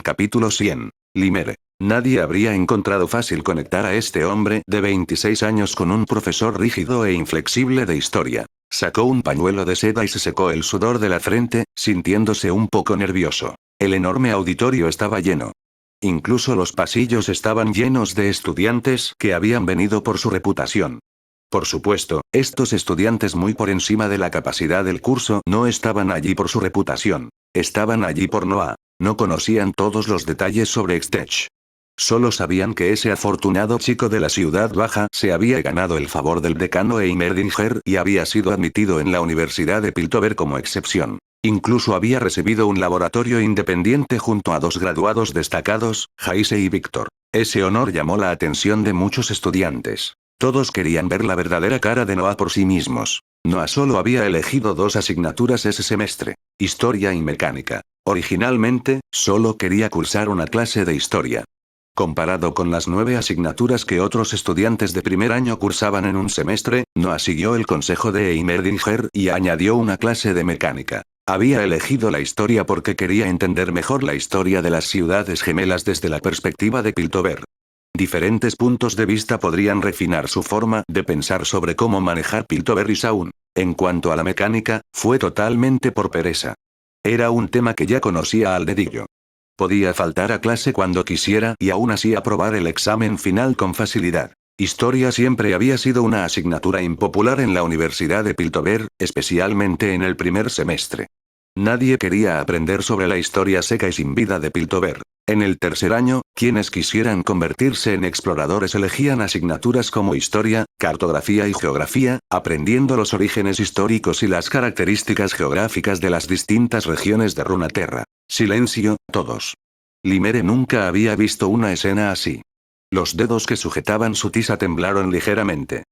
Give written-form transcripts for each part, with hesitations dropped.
Capítulo 100. Limere. Nadie habría encontrado fácil conectar a este hombre de 26 años con un profesor rígido e inflexible de historia. Sacó un pañuelo de seda y se secó el sudor de la frente, sintiéndose un poco nervioso. El enorme auditorio estaba lleno. Incluso los pasillos estaban llenos de estudiantes que habían venido por su reputación. Por supuesto, estos estudiantes muy por encima de la capacidad del curso no estaban allí por su reputación. Estaban allí por Noah. No conocían todos los detalles sobre Extech. Solo sabían que ese afortunado chico de la ciudad baja se había ganado el favor del decano Heimerdinger y había sido admitido en la Universidad de Piltover como excepción. Incluso había recibido un laboratorio independiente junto a dos graduados destacados, Jaise y Víctor. Ese honor llamó la atención de muchos estudiantes. Todos querían ver la verdadera cara de Noah por sí mismos. Noah solo había elegido dos asignaturas ese semestre: historia y mecánica. Originalmente, solo quería cursar una clase de historia. Comparado con las 9 asignaturas que otros estudiantes de primer año cursaban en un semestre, Noah siguió el consejo de Heimerdinger y añadió una clase de mecánica. Había elegido la historia porque quería entender mejor la historia de las ciudades gemelas desde la perspectiva de Piltover. Diferentes puntos de vista podrían refinar su forma de pensar sobre cómo manejar Piltover y Sound. En cuanto a la mecánica, fue totalmente por pereza. Era un tema que ya conocía al dedillo. Podía faltar a clase cuando quisiera y aún así aprobar el examen final con facilidad. Historia siempre había sido una asignatura impopular en la Universidad de Piltover, especialmente en el primer semestre. Nadie quería aprender sobre la historia seca y sin vida de Piltover. En el tercer año, quienes quisieran convertirse en exploradores elegían asignaturas como historia, cartografía y geografía, aprendiendo los orígenes históricos y las características geográficas de las distintas regiones de Runeterra. Silencio, todos. Limere nunca había visto una escena así. Los dedos que sujetaban su tiza temblaron ligeramente.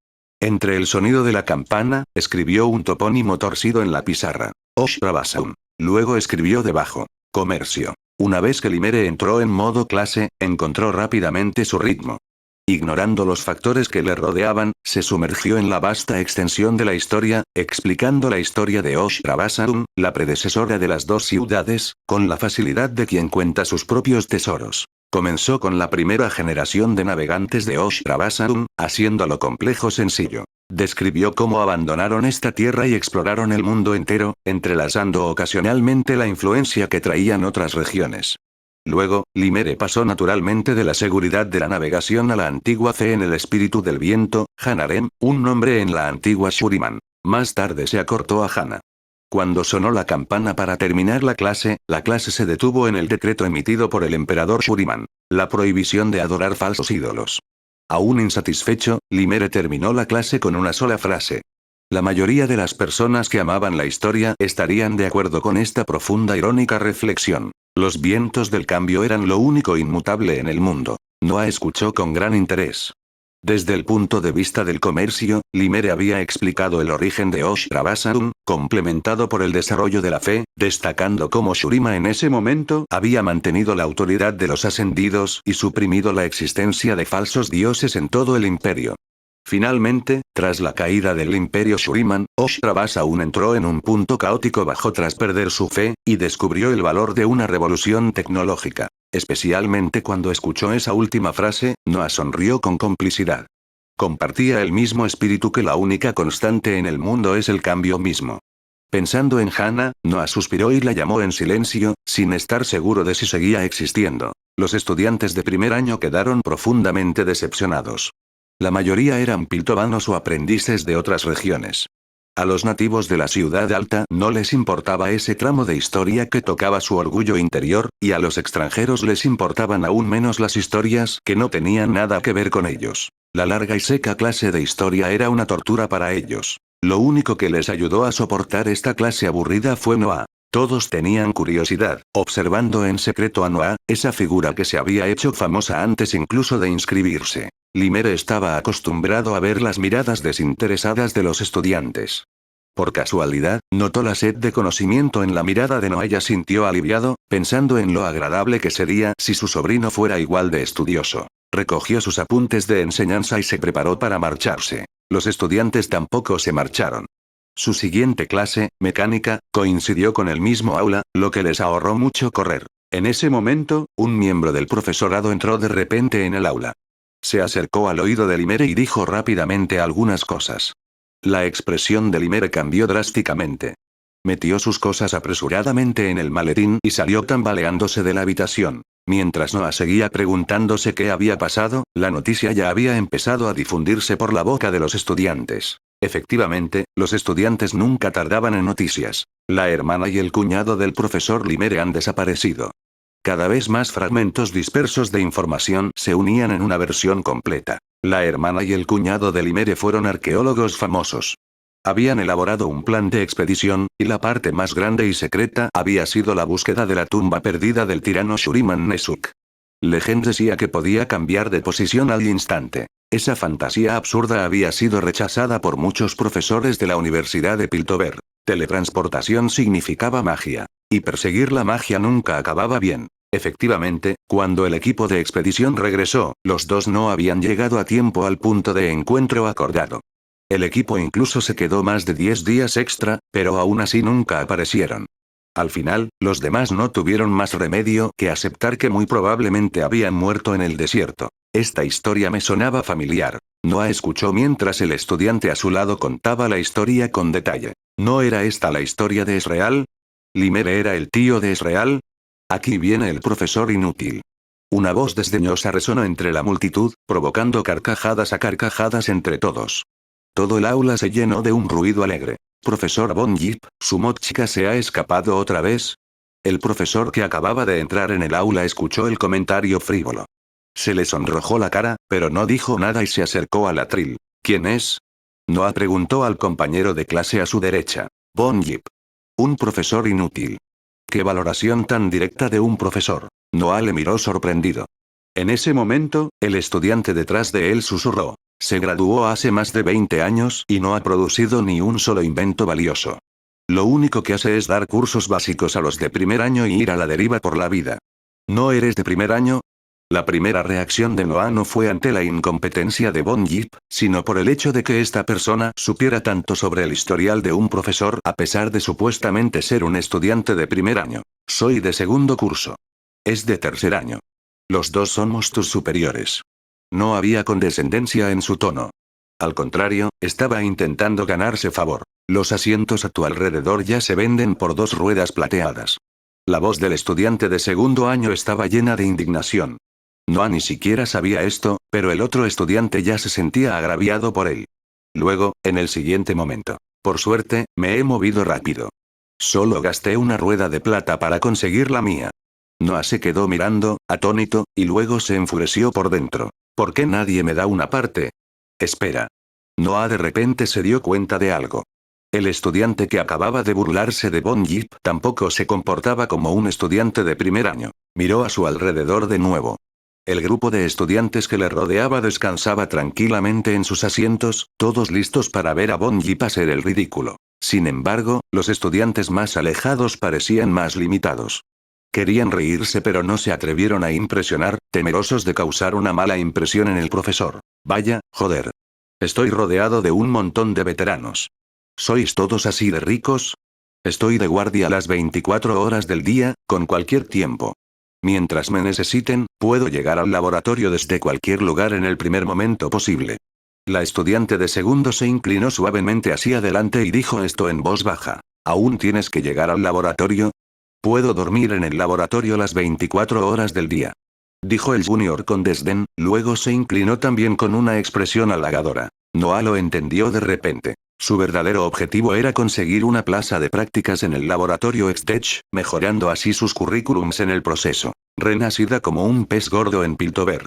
Entre el sonido de la campana, escribió un topónimo torcido en la pizarra. Oshrabasaun. Luego escribió debajo: comercio. Una vez que Limere entró en modo clase, encontró rápidamente su ritmo. Ignorando los factores que le rodeaban, se sumergió en la vasta extensión de la historia, explicando la historia de Oshrabasaun, la predecesora de las dos ciudades, con la facilidad de quien cuenta sus propios tesoros. Comenzó con la primera generación de navegantes de Oshrabasaun, haciéndolo complejo sencillo. Describió cómo abandonaron esta tierra y exploraron el mundo entero, entrelazando ocasionalmente la influencia que traían otras regiones. Luego, Limere pasó naturalmente de la seguridad de la navegación a la antigua fe en el espíritu del viento, Hanarem, un nombre en la antigua Shuriman. Más tarde se acortó a Hana. Cuando sonó la campana para terminar la clase se detuvo en el decreto emitido por el emperador Shuriman. La prohibición de adorar falsos ídolos. Aún insatisfecho, Limere terminó la clase con una sola frase. La mayoría de las personas que amaban la historia estarían de acuerdo con esta profunda irónica reflexión. Los vientos del cambio eran lo único inmutable en el mundo. Noah escuchó con gran interés. Desde el punto de vista del comercio, Limere había explicado el origen de Oshrabasaun, complementado por el desarrollo de la fe, destacando cómo Shurima en ese momento había mantenido la autoridad de los ascendidos y suprimido la existencia de falsos dioses en todo el imperio. Finalmente, tras la caída del imperio Shuriman, Oshrabasaun entró en un punto caótico bajo tras perder su fe, y descubrió el valor de una revolución tecnológica. Especialmente cuando escuchó esa última frase, Noah sonrió con complicidad. Compartía el mismo espíritu que la única constante en el mundo es el cambio mismo. Pensando en Hana, Noah suspiró y la llamó en silencio, sin estar seguro de si seguía existiendo. Los estudiantes de primer año quedaron profundamente decepcionados. La mayoría eran piltovanos o aprendices de otras regiones. A los nativos de la ciudad alta no les importaba ese tramo de historia que tocaba su orgullo interior, y a los extranjeros les importaban aún menos las historias que no tenían nada que ver con ellos. La larga y seca clase de historia era una tortura para ellos. Lo único que les ayudó a soportar esta clase aburrida fue Noah. Todos tenían curiosidad, observando en secreto a Noah, esa figura que se había hecho famosa antes incluso de inscribirse. Limere estaba acostumbrado a ver las miradas desinteresadas de los estudiantes. Por casualidad, notó la sed de conocimiento en la mirada de Noah y sintió aliviado, pensando en lo agradable que sería si su sobrino fuera igual de estudioso. Recogió sus apuntes de enseñanza y se preparó para marcharse. Los estudiantes tampoco se marcharon. Su siguiente clase, mecánica, coincidió con el mismo aula, lo que les ahorró mucho correr. En ese momento, un miembro del profesorado entró de repente en el aula. Se acercó al oído de Limere y dijo rápidamente algunas cosas. La expresión de Limere cambió drásticamente. Metió sus cosas apresuradamente en el maletín y salió tambaleándose de la habitación. Mientras Noah seguía preguntándose qué había pasado, la noticia ya había empezado a difundirse por la boca de los estudiantes. Efectivamente, los estudiantes nunca tardaban en noticias. La hermana y el cuñado del profesor Limere han desaparecido. Cada vez más fragmentos dispersos de información se unían en una versión completa. La hermana y el cuñado de Limere fueron arqueólogos famosos. Habían elaborado un plan de expedición, y la parte más grande y secreta había sido la búsqueda de la tumba perdida del tirano Shuriman Nesuk. Legend decía que podía cambiar de posición al instante. Esa fantasía absurda había sido rechazada por muchos profesores de la Universidad de Piltover. Teletransportación significaba magia. Y perseguir la magia nunca acababa bien. Efectivamente, cuando el equipo de expedición regresó, los dos no habían llegado a tiempo al punto de encuentro acordado. El equipo incluso se quedó más de 10 días extra, pero aún así nunca aparecieron. Al final, los demás no tuvieron más remedio que aceptar que muy probablemente habían muerto en el desierto. Esta historia me sonaba familiar. Noah escuchó mientras el estudiante a su lado contaba la historia con detalle. ¿No era esta la historia de Esreal? ¿Limere era el tío de Esreal? Aquí viene el profesor inútil. Una voz desdeñosa resonó entre la multitud, provocando carcajadas a carcajadas entre todos. Todo el aula se llenó de un ruido alegre. Profesor Von Yip, ¿su mochica se ha escapado otra vez? El profesor que acababa de entrar en el aula escuchó el comentario frívolo. Se le sonrojó la cara, pero no dijo nada y se acercó al atril. ¿Quién es? Noah preguntó al compañero de clase a su derecha. Von Yip. Un profesor inútil. ¡Qué valoración tan directa de un profesor! Noah le miró sorprendido. En ese momento, el estudiante detrás de él susurró. Se graduó hace más de 20 años y no ha producido ni un solo invento valioso. Lo único que hace es dar cursos básicos a los de primer año y ir a la deriva por la vida. ¿No eres de primer año? La primera reacción de Noah no fue ante la incompetencia de Von Yip, sino por el hecho de que esta persona supiera tanto sobre el historial de un profesor a pesar de supuestamente ser un estudiante de primer año. Soy de segundo curso. Es de tercer año. Los dos somos tus superiores. No había condescendencia en su tono. Al contrario, estaba intentando ganarse favor. Los asientos a tu alrededor ya se venden por 2 ruedas plateadas. La voz del estudiante de segundo año estaba llena de indignación. Noah ni siquiera sabía esto, pero el otro estudiante ya se sentía agraviado por él. Luego, en el siguiente momento. Por suerte, me he movido rápido. Solo gasté una rueda de plata para conseguir la mía. Noah se quedó mirando, atónito, y luego se enfureció por dentro. ¿Por qué nadie me da una parte? Espera. Noah de repente se dio cuenta de algo. El estudiante que acababa de burlarse de Von Yip tampoco se comportaba como un estudiante de primer año. Miró a su alrededor de nuevo. El grupo de estudiantes que le rodeaba descansaba tranquilamente en sus asientos, todos listos para ver a Von Yip hacer el ridículo. Sin embargo, los estudiantes más alejados parecían más limitados. Querían reírse pero no se atrevieron a impresionar, temerosos de causar una mala impresión en el profesor. Vaya, joder. Estoy rodeado de un montón de veteranos. ¿Sois todos así de ricos? Estoy de guardia las 24 horas del día, con cualquier tiempo. Mientras me necesiten, puedo llegar al laboratorio desde cualquier lugar en el primer momento posible. La estudiante de segundo se inclinó suavemente hacia adelante y dijo esto en voz baja. ¿Aún tienes que llegar al laboratorio? Puedo dormir en el laboratorio las 24 horas del día. Dijo el junior con desdén, luego se inclinó también con una expresión halagadora. Noah lo entendió de repente. Su verdadero objetivo era conseguir una plaza de prácticas en el laboratorio Extech, mejorando así sus currículums en el proceso. Renacida como un pez gordo en Piltover.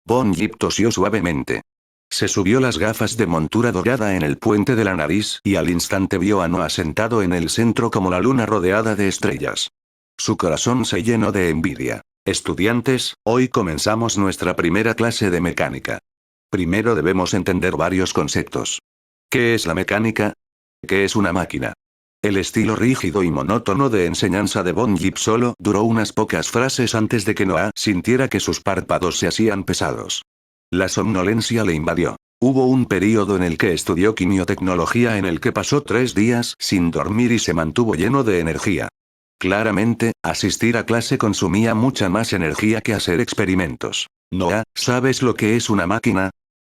Von Yip tosió suavemente. Se subió las gafas de montura dorada en el puente de la nariz y al instante vio a Noah sentado en el centro como la luna rodeada de estrellas. Su corazón se llenó de envidia. Estudiantes, hoy comenzamos nuestra primera clase de mecánica. Primero debemos entender varios conceptos. ¿Qué es la mecánica? ¿Qué es una máquina? El estilo rígido y monótono de enseñanza de Von Yip solo duró unas pocas frases antes de que Noah sintiera que sus párpados se hacían pesados. La somnolencia le invadió. Hubo un período en el que estudió quimiotecnología en el que pasó 3 días sin dormir y se mantuvo lleno de energía. Claramente, asistir a clase consumía mucha más energía que hacer experimentos. Noah, ¿sabes lo que es una máquina?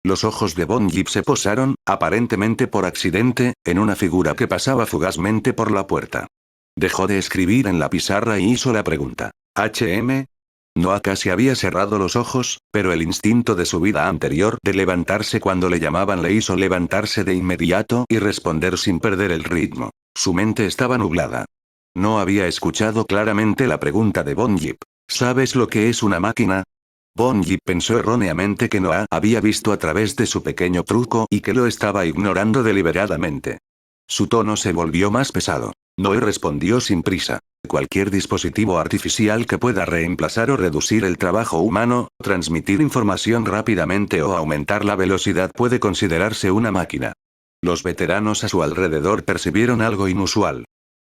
Los ojos de Von Yip se posaron, aparentemente por accidente, en una figura que pasaba fugazmente por la puerta. Dejó de escribir en la pizarra y hizo la pregunta. ¿HM? Noah casi había cerrado los ojos, pero el instinto de su vida anterior de levantarse cuando le llamaban le hizo levantarse de inmediato y responder sin perder el ritmo. Su mente estaba nublada. No había escuchado claramente la pregunta de Von Yip. ¿Sabes lo que es una máquina? Von Yip pensó erróneamente que Noah había visto a través de su pequeño truco y que lo estaba ignorando deliberadamente. Su tono se volvió más pesado. Noah respondió sin prisa. Cualquier dispositivo artificial que pueda reemplazar o reducir el trabajo humano, transmitir información rápidamente o aumentar la velocidad puede considerarse una máquina. Los veteranos a su alrededor percibieron algo inusual.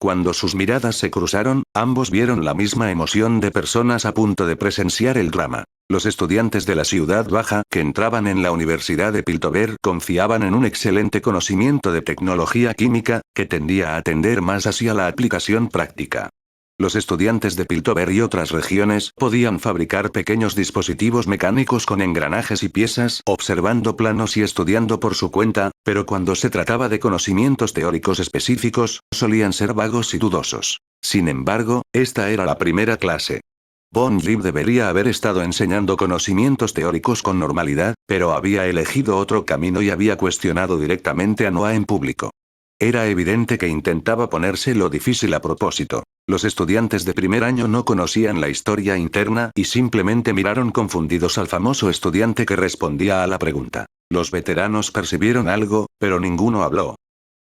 Cuando sus miradas se cruzaron, ambos vieron la misma emoción de personas a punto de presenciar el drama. Los estudiantes de la ciudad baja que entraban en la Universidad de Piltover confiaban en un excelente conocimiento de tecnología química, que tendía a tender más hacia la aplicación práctica. Los estudiantes de Piltover y otras regiones podían fabricar pequeños dispositivos mecánicos con engranajes y piezas, observando planos y estudiando por su cuenta, pero cuando se trataba de conocimientos teóricos específicos, solían ser vagos y dudosos. Sin embargo, esta era la primera clase. Von Yip debería haber estado enseñando conocimientos teóricos con normalidad, pero había elegido otro camino y había cuestionado directamente a Noah en público. Era evidente que intentaba ponérselo difícil a propósito. Los estudiantes de primer año no conocían la historia interna y simplemente miraron confundidos al famoso estudiante que respondía a la pregunta. Los veteranos percibieron algo, pero ninguno habló.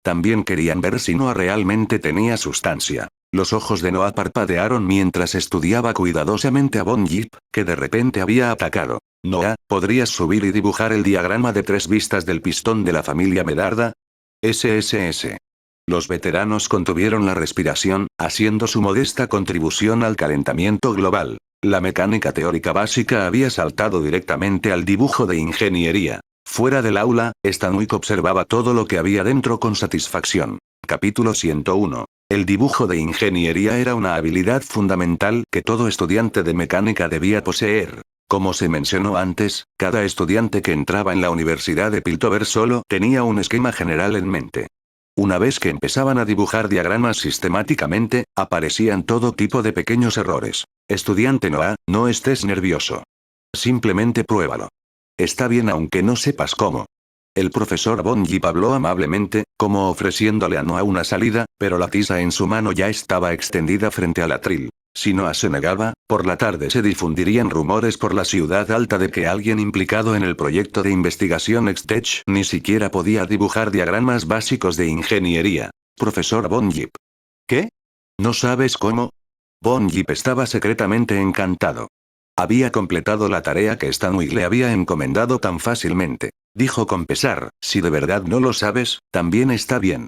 También querían ver si Noah realmente tenía sustancia. Los ojos de Noah parpadearon mientras estudiaba cuidadosamente a Von Yip, que de repente había atacado. Noah, ¿podrías subir y dibujar el diagrama de 3 vistas del pistón de la familia Medarda? SSS. Los veteranos contuvieron la respiración, haciendo su modesta contribución al calentamiento global. La mecánica teórica básica había saltado directamente al dibujo de ingeniería. Fuera del aula, Stanwyck observaba todo lo que había dentro con satisfacción. Capítulo 101. El dibujo de ingeniería era una habilidad fundamental que todo estudiante de mecánica debía poseer. Como se mencionó antes, cada estudiante que entraba en la Universidad de Piltover solo tenía un esquema general en mente. Una vez que empezaban a dibujar diagramas sistemáticamente, aparecían todo tipo de pequeños errores. Estudiante Noah, no estés nervioso. Simplemente pruébalo. Está bien aunque no sepas cómo. El profesor Von Yip habló amablemente, como ofreciéndole a Noah una salida, pero la tiza en su mano ya estaba extendida frente al atril. Si Noah se negaba, por la tarde se difundirían rumores por la ciudad alta de que alguien implicado en el proyecto de investigación X-Tech ni siquiera podía dibujar diagramas básicos de ingeniería. Profesor Von Yip. ¿Qué? ¿No sabes cómo? Von Yip estaba secretamente encantado. Había completado la tarea que Stanwyck le había encomendado tan fácilmente. Dijo con pesar, si de verdad no lo sabes, también está bien.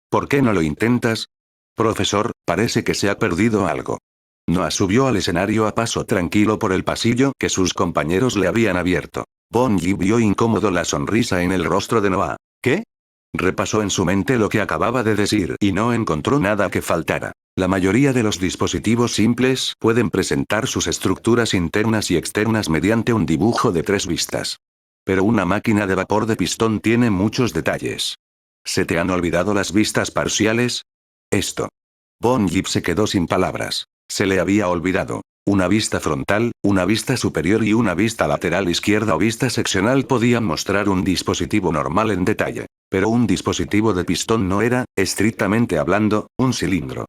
¿Por qué no lo intentas? Profesor, parece que se ha perdido algo. Noah subió al escenario a paso tranquilo por el pasillo que sus compañeros le habían abierto. Von Yip vio incómodo la sonrisa en el rostro de Noah. ¿Qué? Repasó en su mente lo que acababa de decir y no encontró nada que faltara. La mayoría de los dispositivos simples pueden presentar sus estructuras internas y externas mediante un dibujo de 3 vistas. Pero una máquina de vapor de pistón tiene muchos detalles. ¿Se te han olvidado las vistas parciales? Esto. Von Yip se quedó sin palabras. Se le había olvidado. Una vista frontal, una vista superior y una vista lateral izquierda o vista seccional podían mostrar un dispositivo normal en detalle. Pero un dispositivo de pistón no era, estrictamente hablando, un cilindro.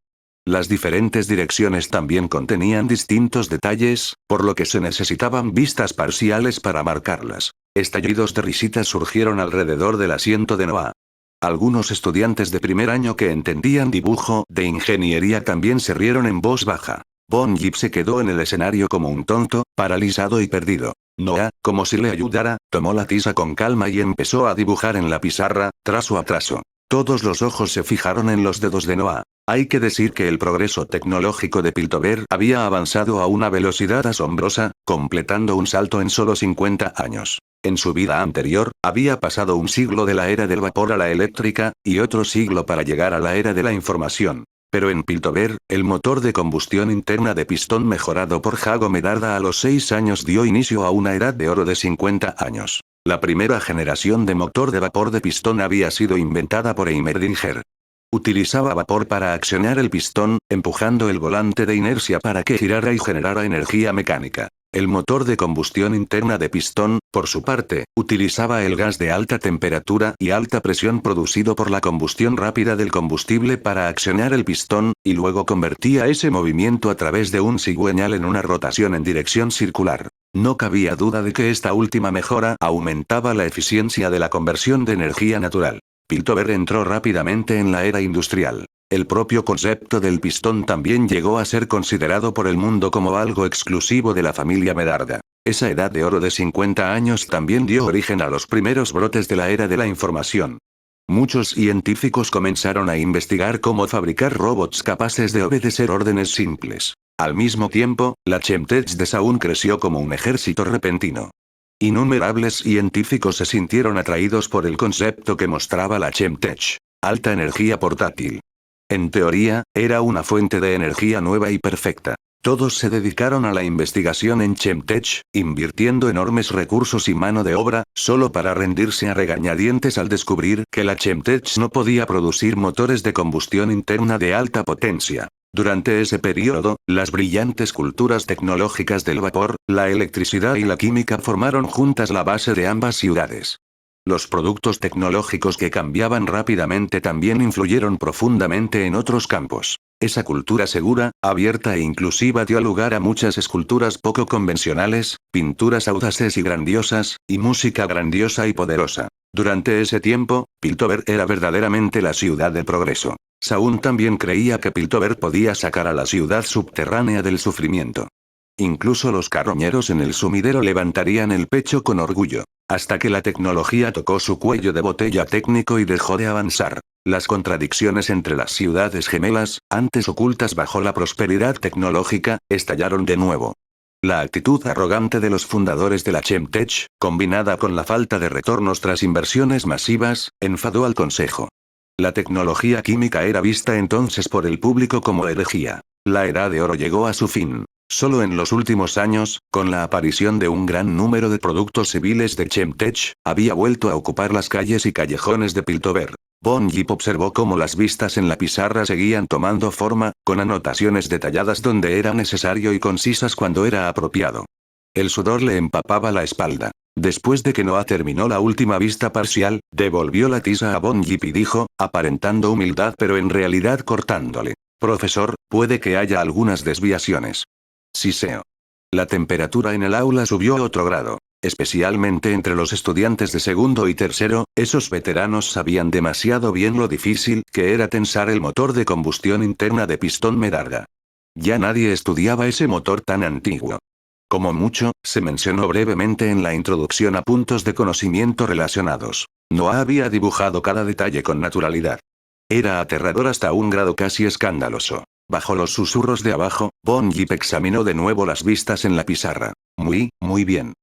Las diferentes direcciones también contenían distintos detalles, por lo que se necesitaban vistas parciales para marcarlas. Estallidos de risitas surgieron alrededor del asiento de Noah. Algunos estudiantes de primer año que entendían dibujo de ingeniería también se rieron en voz baja. Von Yip se quedó en el escenario como un tonto, paralizado y perdido. Noah, como si le ayudara, tomó la tiza con calma y empezó a dibujar en la pizarra, trazo a trazo. Todos los ojos se fijaron en los dedos de Noah. Hay que decir que el progreso tecnológico de Piltover había avanzado a una velocidad asombrosa, completando un salto en solo 50 años. En su vida anterior, había pasado un siglo de la era del vapor a la eléctrica, y otro siglo para llegar a la era de la información. Pero en Piltover, el motor de combustión interna de pistón mejorado por Jago Medarda a los 6 años dio inicio a una edad de oro de 50 años. La primera generación de motor de vapor de pistón había sido inventada por Heimerdinger. Utilizaba vapor para accionar el pistón, empujando el volante de inercia para que girara y generara energía mecánica. El motor de combustión interna de pistón, por su parte, utilizaba el gas de alta temperatura y alta presión producido por la combustión rápida del combustible para accionar el pistón, y luego convertía ese movimiento a través de un cigüeñal en una rotación en dirección circular. No cabía duda de que esta última mejora aumentaba la eficiencia de la conversión de energía natural. Piltover entró rápidamente en la era industrial. El propio concepto del pistón también llegó a ser considerado por el mundo como algo exclusivo de la familia Medarda. Esa edad de oro de 50 años también dio origen a los primeros brotes de la era de la información. Muchos científicos comenzaron a investigar cómo fabricar robots capaces de obedecer órdenes simples. Al mismo tiempo, la Chemtech de Saúl creció como un ejército repentino. Innumerables científicos se sintieron atraídos por el concepto que mostraba la Chemtech. Alta energía portátil. En teoría, era una fuente de energía nueva y perfecta. Todos se dedicaron a la investigación en Chemtech, invirtiendo enormes recursos y mano de obra, solo para rendirse a regañadientes al descubrir que la Chemtech no podía producir motores de combustión interna de alta potencia. Durante ese periodo, las brillantes culturas tecnológicas del vapor, la electricidad y la química formaron juntas la base de ambas ciudades. Los productos tecnológicos que cambiaban rápidamente también influyeron profundamente en otros campos. Esa cultura segura, abierta e inclusiva dio lugar a muchas esculturas poco convencionales, pinturas audaces y grandiosas, y música grandiosa y poderosa. Durante ese tiempo, Piltover era verdaderamente la ciudad del progreso. Saúl también creía que Piltover podía sacar a la ciudad subterránea del sufrimiento. Incluso los carroñeros en el sumidero levantarían el pecho con orgullo. Hasta que la tecnología tocó su cuello de botella técnico y dejó de avanzar. Las contradicciones entre las ciudades gemelas, antes ocultas bajo la prosperidad tecnológica, estallaron de nuevo. La actitud arrogante de los fundadores de la Chemtech, combinada con la falta de retornos tras inversiones masivas, enfadó al consejo. La tecnología química era vista entonces por el público como herejía. La edad de oro llegó a su fin. Solo en los últimos años, con la aparición de un gran número de productos civiles de Chemtech, había vuelto a ocupar las calles y callejones de Piltover. Von Yip observó cómo las vistas en la pizarra seguían tomando forma, con anotaciones detalladas donde era necesario y concisas cuando era apropiado. El sudor le empapaba la espalda. Después de que Noah terminó la última vista parcial, devolvió la tiza a Von Yip y dijo, aparentando humildad pero en realidad cortándole: «Profesor, puede que haya algunas desviaciones». Siseo. La temperatura en el aula subió a otro grado. Especialmente entre los estudiantes de segundo y tercero, esos veteranos sabían demasiado bien lo difícil que era tensar el motor de combustión interna de pistón Medarda. Ya nadie estudiaba ese motor tan antiguo. Como mucho, se mencionó brevemente en la introducción a puntos de conocimiento relacionados. Noah había dibujado cada detalle con naturalidad. Era aterrador hasta un grado casi escandaloso. Bajo los susurros de abajo, Von Yip examinó de nuevo las vistas en la pizarra. Muy bien.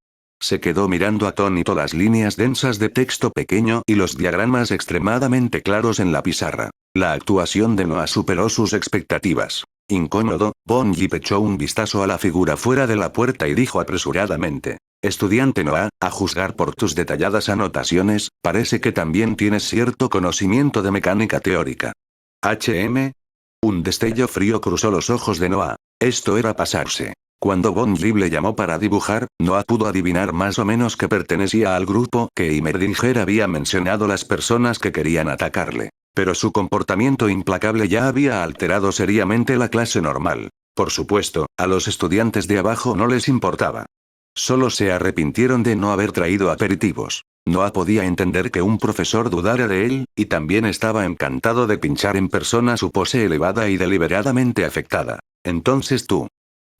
Se quedó mirando atónito las líneas densas de texto pequeño y los diagramas extremadamente claros en la pizarra. La actuación de Noah superó sus expectativas. Incómodo, Von Yip echó un vistazo a la figura fuera de la puerta y dijo apresuradamente: «Estudiante Noah, a juzgar por tus detalladas anotaciones, parece que también tienes cierto conocimiento de mecánica teórica». «¿HM?» Un destello frío cruzó los ojos de Noah. Esto era pasarse. Cuando Von Yip le llamó para dibujar, Noah pudo adivinar más o menos que pertenecía al grupo que Heimerdinger había mencionado, las personas que querían atacarle. Pero su comportamiento implacable ya había alterado seriamente la clase normal. Por supuesto, a los estudiantes de abajo no les importaba. Solo se arrepintieron de no haber traído aperitivos. Noah podía entender que un profesor dudara de él, y también estaba encantado de pinchar en persona su pose elevada y deliberadamente afectada. Entonces tú.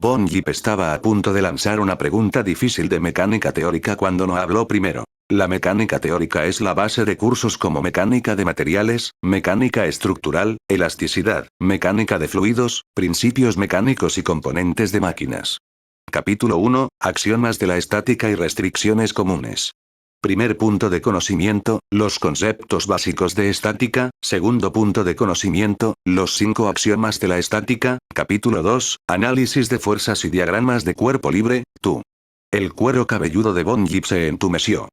Von Yip estaba a punto de lanzar una pregunta difícil de mecánica teórica cuando Noah habló primero. La mecánica teórica es la base de cursos como mecánica de materiales, mecánica estructural, elasticidad, mecánica de fluidos, principios mecánicos y componentes de máquinas. Capítulo 1, Axiomas de la estática y restricciones comunes. Primer punto de conocimiento, los conceptos básicos de estática. Segundo punto de conocimiento, los 5 axiomas de la estática. Capítulo 2, análisis de fuerzas y diagramas de cuerpo libre. Tú. El cuero cabelludo de Von Yip se entumeció.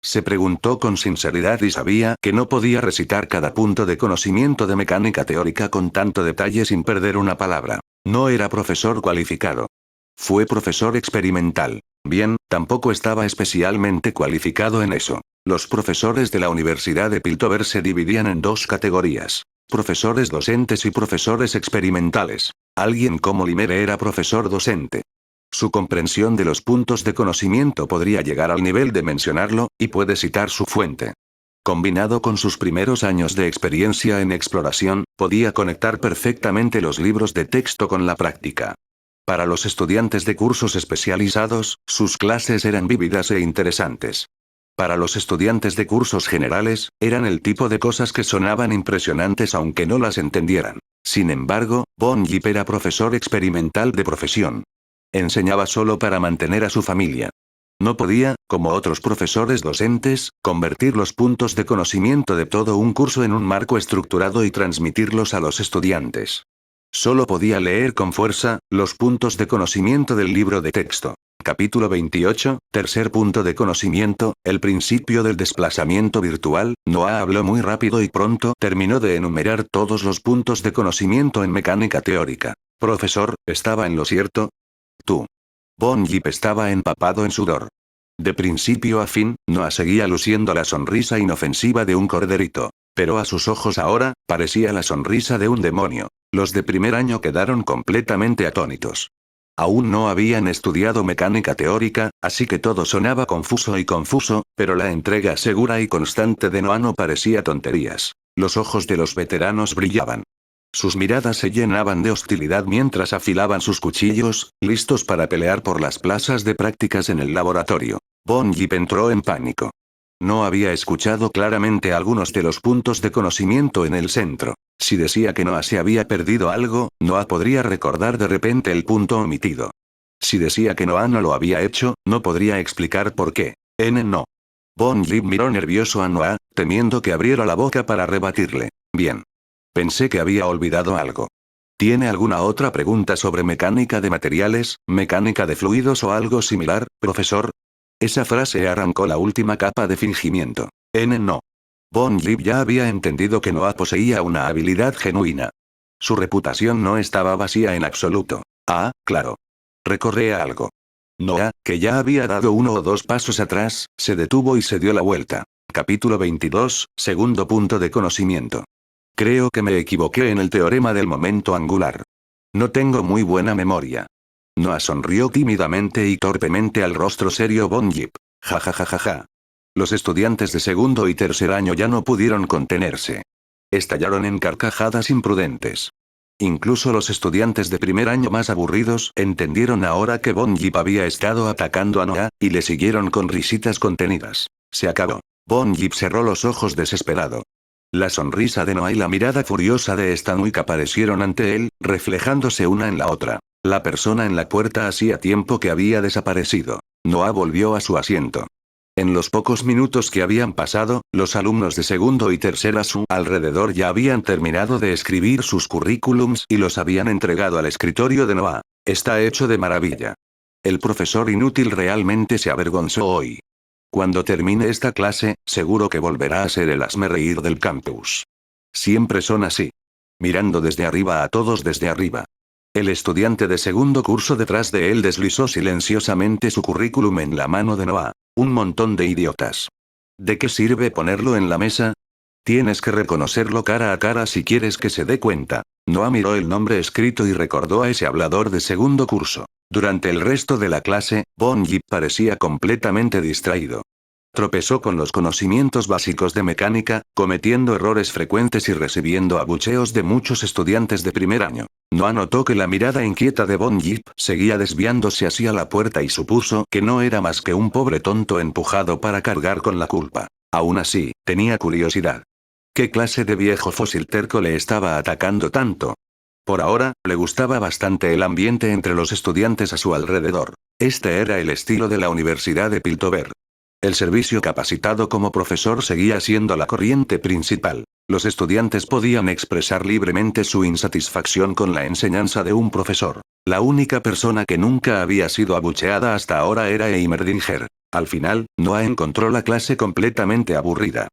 Se preguntó con sinceridad y sabía que no podía recitar cada punto de conocimiento de mecánica teórica con tanto detalle sin perder una palabra. No era profesor cualificado. Fue profesor experimental. Bien, tampoco estaba especialmente cualificado en eso. Los profesores de la Universidad de Piltover se dividían en 2 categorías. Profesores docentes y profesores experimentales. Alguien como Limere era profesor docente. Su comprensión de los puntos de conocimiento podría llegar al nivel de mencionarlo, y puede citar su fuente. Combinado con sus primeros años de experiencia en exploración, podía conectar perfectamente los libros de texto con la práctica. Para los estudiantes de cursos especializados, sus clases eran vívidas e interesantes. Para los estudiantes de cursos generales, eran el tipo de cosas que sonaban impresionantes aunque no las entendieran. Sin embargo, Von Yip era profesor experimental de profesión. Enseñaba solo para mantener a su familia. No podía, como otros profesores docentes, convertir los puntos de conocimiento de todo un curso en un marco estructurado y transmitirlos a los estudiantes. Solo podía leer con fuerza los puntos de conocimiento del libro de texto. Capítulo 28, tercer punto de conocimiento, el principio del desplazamiento virtual. Noah habló muy rápido y pronto terminó de enumerar todos los puntos de conocimiento en mecánica teórica. Profesor, ¿estaba en lo cierto? Tú. Von Yip estaba empapado en sudor. De principio a fin, Noah seguía luciendo la sonrisa inofensiva de un corderito. Pero a sus ojos ahora, parecía la sonrisa de un demonio. Los de primer año quedaron completamente atónitos. Aún no habían estudiado mecánica teórica, así que todo sonaba confuso, pero la entrega segura y constante de Noah no parecía tonterías. Los ojos de los veteranos brillaban. Sus miradas se llenaban de hostilidad mientras afilaban sus cuchillos, listos para pelear por las plazas de prácticas en el laboratorio. Von Yip entró en pánico. No había escuchado claramente algunos de los puntos de conocimiento en el centro. Si decía que Noah se había perdido algo, Noah podría recordar de repente el punto omitido. Si decía que Noah no lo había hecho, no podría explicar por qué. No. Von Yip miró nervioso a Noah, temiendo que abriera la boca para rebatirle. Bien. Pensé que había olvidado algo. ¿Tiene alguna otra pregunta sobre mecánica de materiales, mecánica de fluidos o algo similar, profesor? Esa frase arrancó la última capa de fingimiento. No. Von Yip ya había entendido que Noah poseía una habilidad genuina. Su reputación no estaba vacía en absoluto. Ah, claro. Recorría algo. Noah, que ya había dado 1 o 2 pasos atrás, se detuvo y se dio la vuelta. Capítulo 22, segundo punto de conocimiento. Creo que me equivoqué en el teorema del momento angular. No tengo muy buena memoria. Noah sonrió tímidamente y torpemente al rostro serio Von Yip. Ja ja ja ja ja. Los estudiantes de segundo y tercer año ya no pudieron contenerse. Estallaron en carcajadas imprudentes. Incluso los estudiantes de primer año más aburridos entendieron ahora que Von Yip había estado atacando a Noah, y le siguieron con risitas contenidas. Se acabó. Von Yip cerró los ojos desesperado. La sonrisa de Noah y la mirada furiosa de Stanwyck aparecieron ante él, reflejándose una en la otra. La persona en la puerta hacía tiempo que había desaparecido. Noah volvió a su asiento. En los pocos minutos que habían pasado, los alumnos de segundo y tercer a su alrededor ya habían terminado de escribir sus currículums y los habían entregado al escritorio de Noah. Está hecho de maravilla. El profesor inútil realmente se avergonzó hoy. Cuando termine esta clase, seguro que volverá a ser el hazmerreír del campus. Siempre son así. Mirando desde arriba a todos desde arriba. El estudiante de segundo curso detrás de él deslizó silenciosamente su currículum en la mano de Noah. Un montón de idiotas. ¿De qué sirve ponerlo en la mesa? Tienes que reconocerlo cara a cara si quieres que se dé cuenta. Noah miró el nombre escrito y recordó a ese hablador de segundo curso. Durante el resto de la clase, Von Yip parecía completamente distraído. Tropezó con los conocimientos básicos de mecánica, cometiendo errores frecuentes y recibiendo abucheos de muchos estudiantes de primer año. Noah notó que la mirada inquieta de Von Yip seguía desviándose hacia la puerta y supuso que no era más que un pobre tonto empujado para cargar con la culpa. Aún así, tenía curiosidad. ¿Qué clase de viejo fósil terco le estaba atacando tanto? Por ahora, le gustaba bastante el ambiente entre los estudiantes a su alrededor. Este era el estilo de la Universidad de Piltover. El servicio capacitado como profesor seguía siendo la corriente principal. Los estudiantes podían expresar libremente su insatisfacción con la enseñanza de un profesor. La única persona que nunca había sido abucheada hasta ahora era Heimerdinger. Al final, Noah encontró la clase completamente aburrida.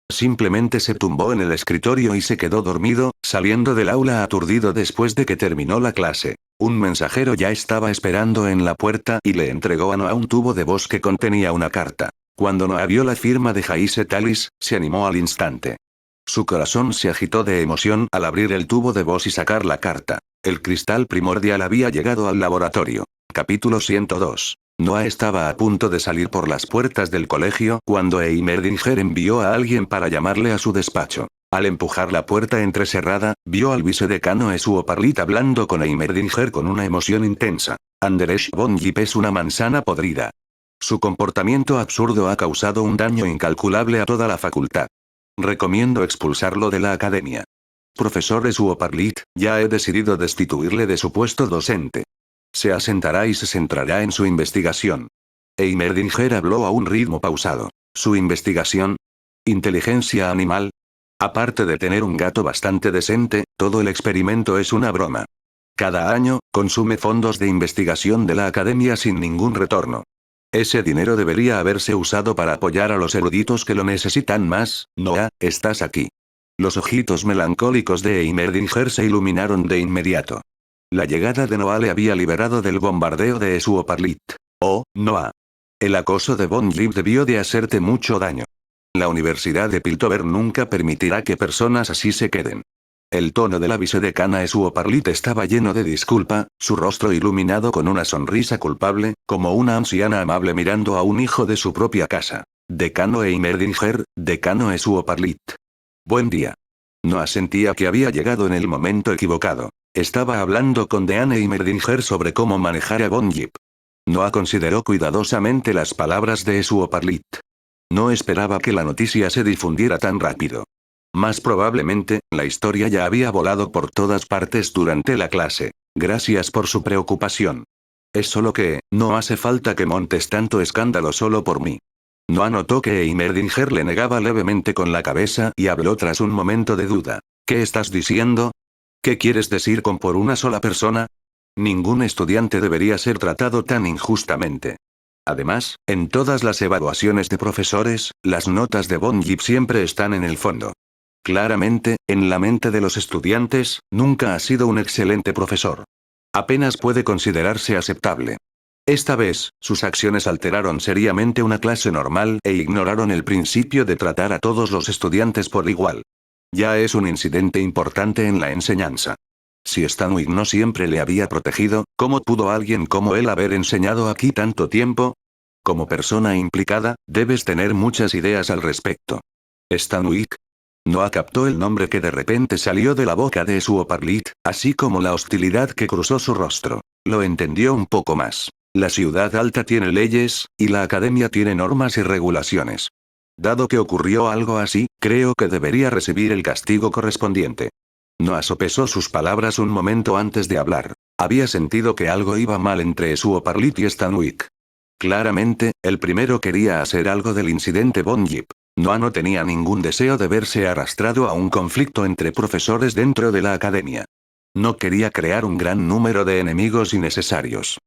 Simplemente se tumbó en el escritorio y se quedó dormido, saliendo del aula aturdido después de que terminó la clase. Un mensajero ya estaba esperando en la puerta y le entregó a Noah un tubo de voz que contenía una carta. Cuando Noah vio la firma de Jaise Talis, se animó al instante. Su corazón se agitó de emoción al abrir el tubo de voz y sacar la carta. El cristal primordial había llegado al laboratorio. Capítulo 102. Noah estaba a punto de salir por las puertas del colegio cuando Heimerdinger envió a alguien para llamarle a su despacho. Al empujar la puerta entrecerrada, vio al vicedecano Esuo Parlit hablando con Heimerdinger con una emoción intensa. Andrés von Jip es una manzana podrida. Su comportamiento absurdo ha causado un daño incalculable a toda la facultad. Recomiendo expulsarlo de la academia. Profesor Esuo Parlit, ya he decidido destituirle de su puesto docente. Se asentará y se centrará en su investigación. Heimerdinger habló a un ritmo pausado. ¿Su investigación? ¿Inteligencia animal? Aparte de tener un gato bastante decente, todo el experimento es una broma. Cada año, consume fondos de investigación de la academia sin ningún retorno. Ese dinero debería haberse usado para apoyar a los eruditos que lo necesitan más. Noah, estás aquí. Los ojitos melancólicos de Heimerdinger se iluminaron de inmediato. La llegada de Noah le había liberado del bombardeo de Esuo Parlit. Oh, Noah. El acoso de Von Jip debió de hacerte mucho daño. La Universidad de Piltover nunca permitirá que personas así se queden. El tono de la vicedecana Esuo Parlit estaba lleno de disculpa, su rostro iluminado con una sonrisa culpable, como una anciana amable mirando a un hijo de su propia casa. Decano Heimerdinger, decano Esuo Parlit. Buen día. Noah sentía que había llegado en el momento equivocado. Estaba hablando con Dean Heimerdinger sobre cómo manejar a Von Jip. Noah consideró cuidadosamente las palabras de Esuo Parlit. No esperaba que la noticia se difundiera tan rápido. Más probablemente, la historia ya había volado por todas partes durante la clase. Gracias por su preocupación. Es solo que, no hace falta que montes tanto escándalo solo por mí. Noah notó que Heimerdinger le negaba levemente con la cabeza y habló tras un momento de duda. ¿Qué estás diciendo? ¿Qué quieres decir con por una sola persona? Ningún estudiante debería ser tratado tan injustamente. Además, en todas las evaluaciones de profesores, las notas de Von Jip siempre están en el fondo. Claramente, en la mente de los estudiantes, nunca ha sido un excelente profesor. Apenas puede considerarse aceptable. Esta vez, sus acciones alteraron seriamente una clase normal e ignoraron el principio de tratar a todos los estudiantes por igual. Ya es un incidente importante en la enseñanza. Si Stanwyck no siempre le había protegido, ¿cómo pudo alguien como él haber enseñado aquí tanto tiempo? Como persona implicada, debes tener muchas ideas al respecto. Stanwyck. Noah captó el nombre que de repente salió de la boca de Esuo Parlit, así como la hostilidad que cruzó su rostro. Lo entendió un poco más. La ciudad alta tiene leyes, y la academia tiene normas y regulaciones. Dado que ocurrió algo así, creo que debería recibir el castigo correspondiente. Noah sopesó sus palabras un momento antes de hablar. Había sentido que algo iba mal entre Esuo Parlit y Stanwyck. Claramente, el primero quería hacer algo del incidente Von Jip. Noah no tenía ningún deseo de verse arrastrado a un conflicto entre profesores dentro de la academia. No quería crear un gran número de enemigos innecesarios.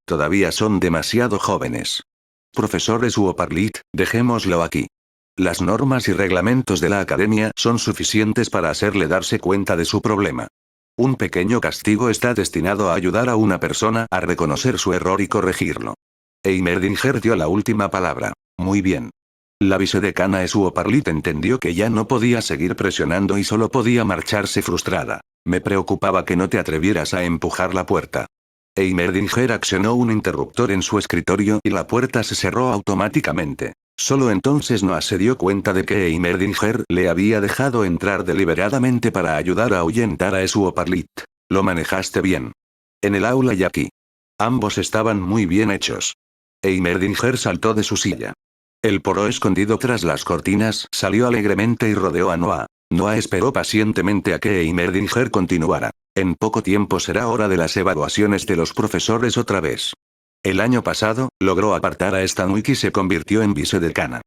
Todavía son demasiado jóvenes. Profesor Esuo Parlit, dejémoslo aquí. Las normas y reglamentos de la academia son suficientes para hacerle darse cuenta de su problema. Un pequeño castigo está destinado a ayudar a una persona a reconocer su error y corregirlo. Heimerdinger dio la última palabra. Muy bien. La vicedecana Esuo Parlit entendió que ya no podía seguir presionando y solo podía marcharse frustrada. Me preocupaba que no te atrevieras a empujar la puerta. Heimerdinger accionó un interruptor en su escritorio y la puerta se cerró automáticamente. Solo entonces Noah se dio cuenta de que Heimerdinger le había dejado entrar deliberadamente para ayudar a ahuyentar a Esuo Parlit. Lo manejaste bien. En el aula y aquí. Ambos estaban muy bien hechos. Heimerdinger saltó de su silla. El poró escondido tras las cortinas salió alegremente y rodeó a Noah. Noah esperó pacientemente a que Heimerdinger continuara. En poco tiempo será hora de las evaluaciones de los profesores otra vez. El año pasado, logró apartar a Stanwyck y se convirtió en vicedecana.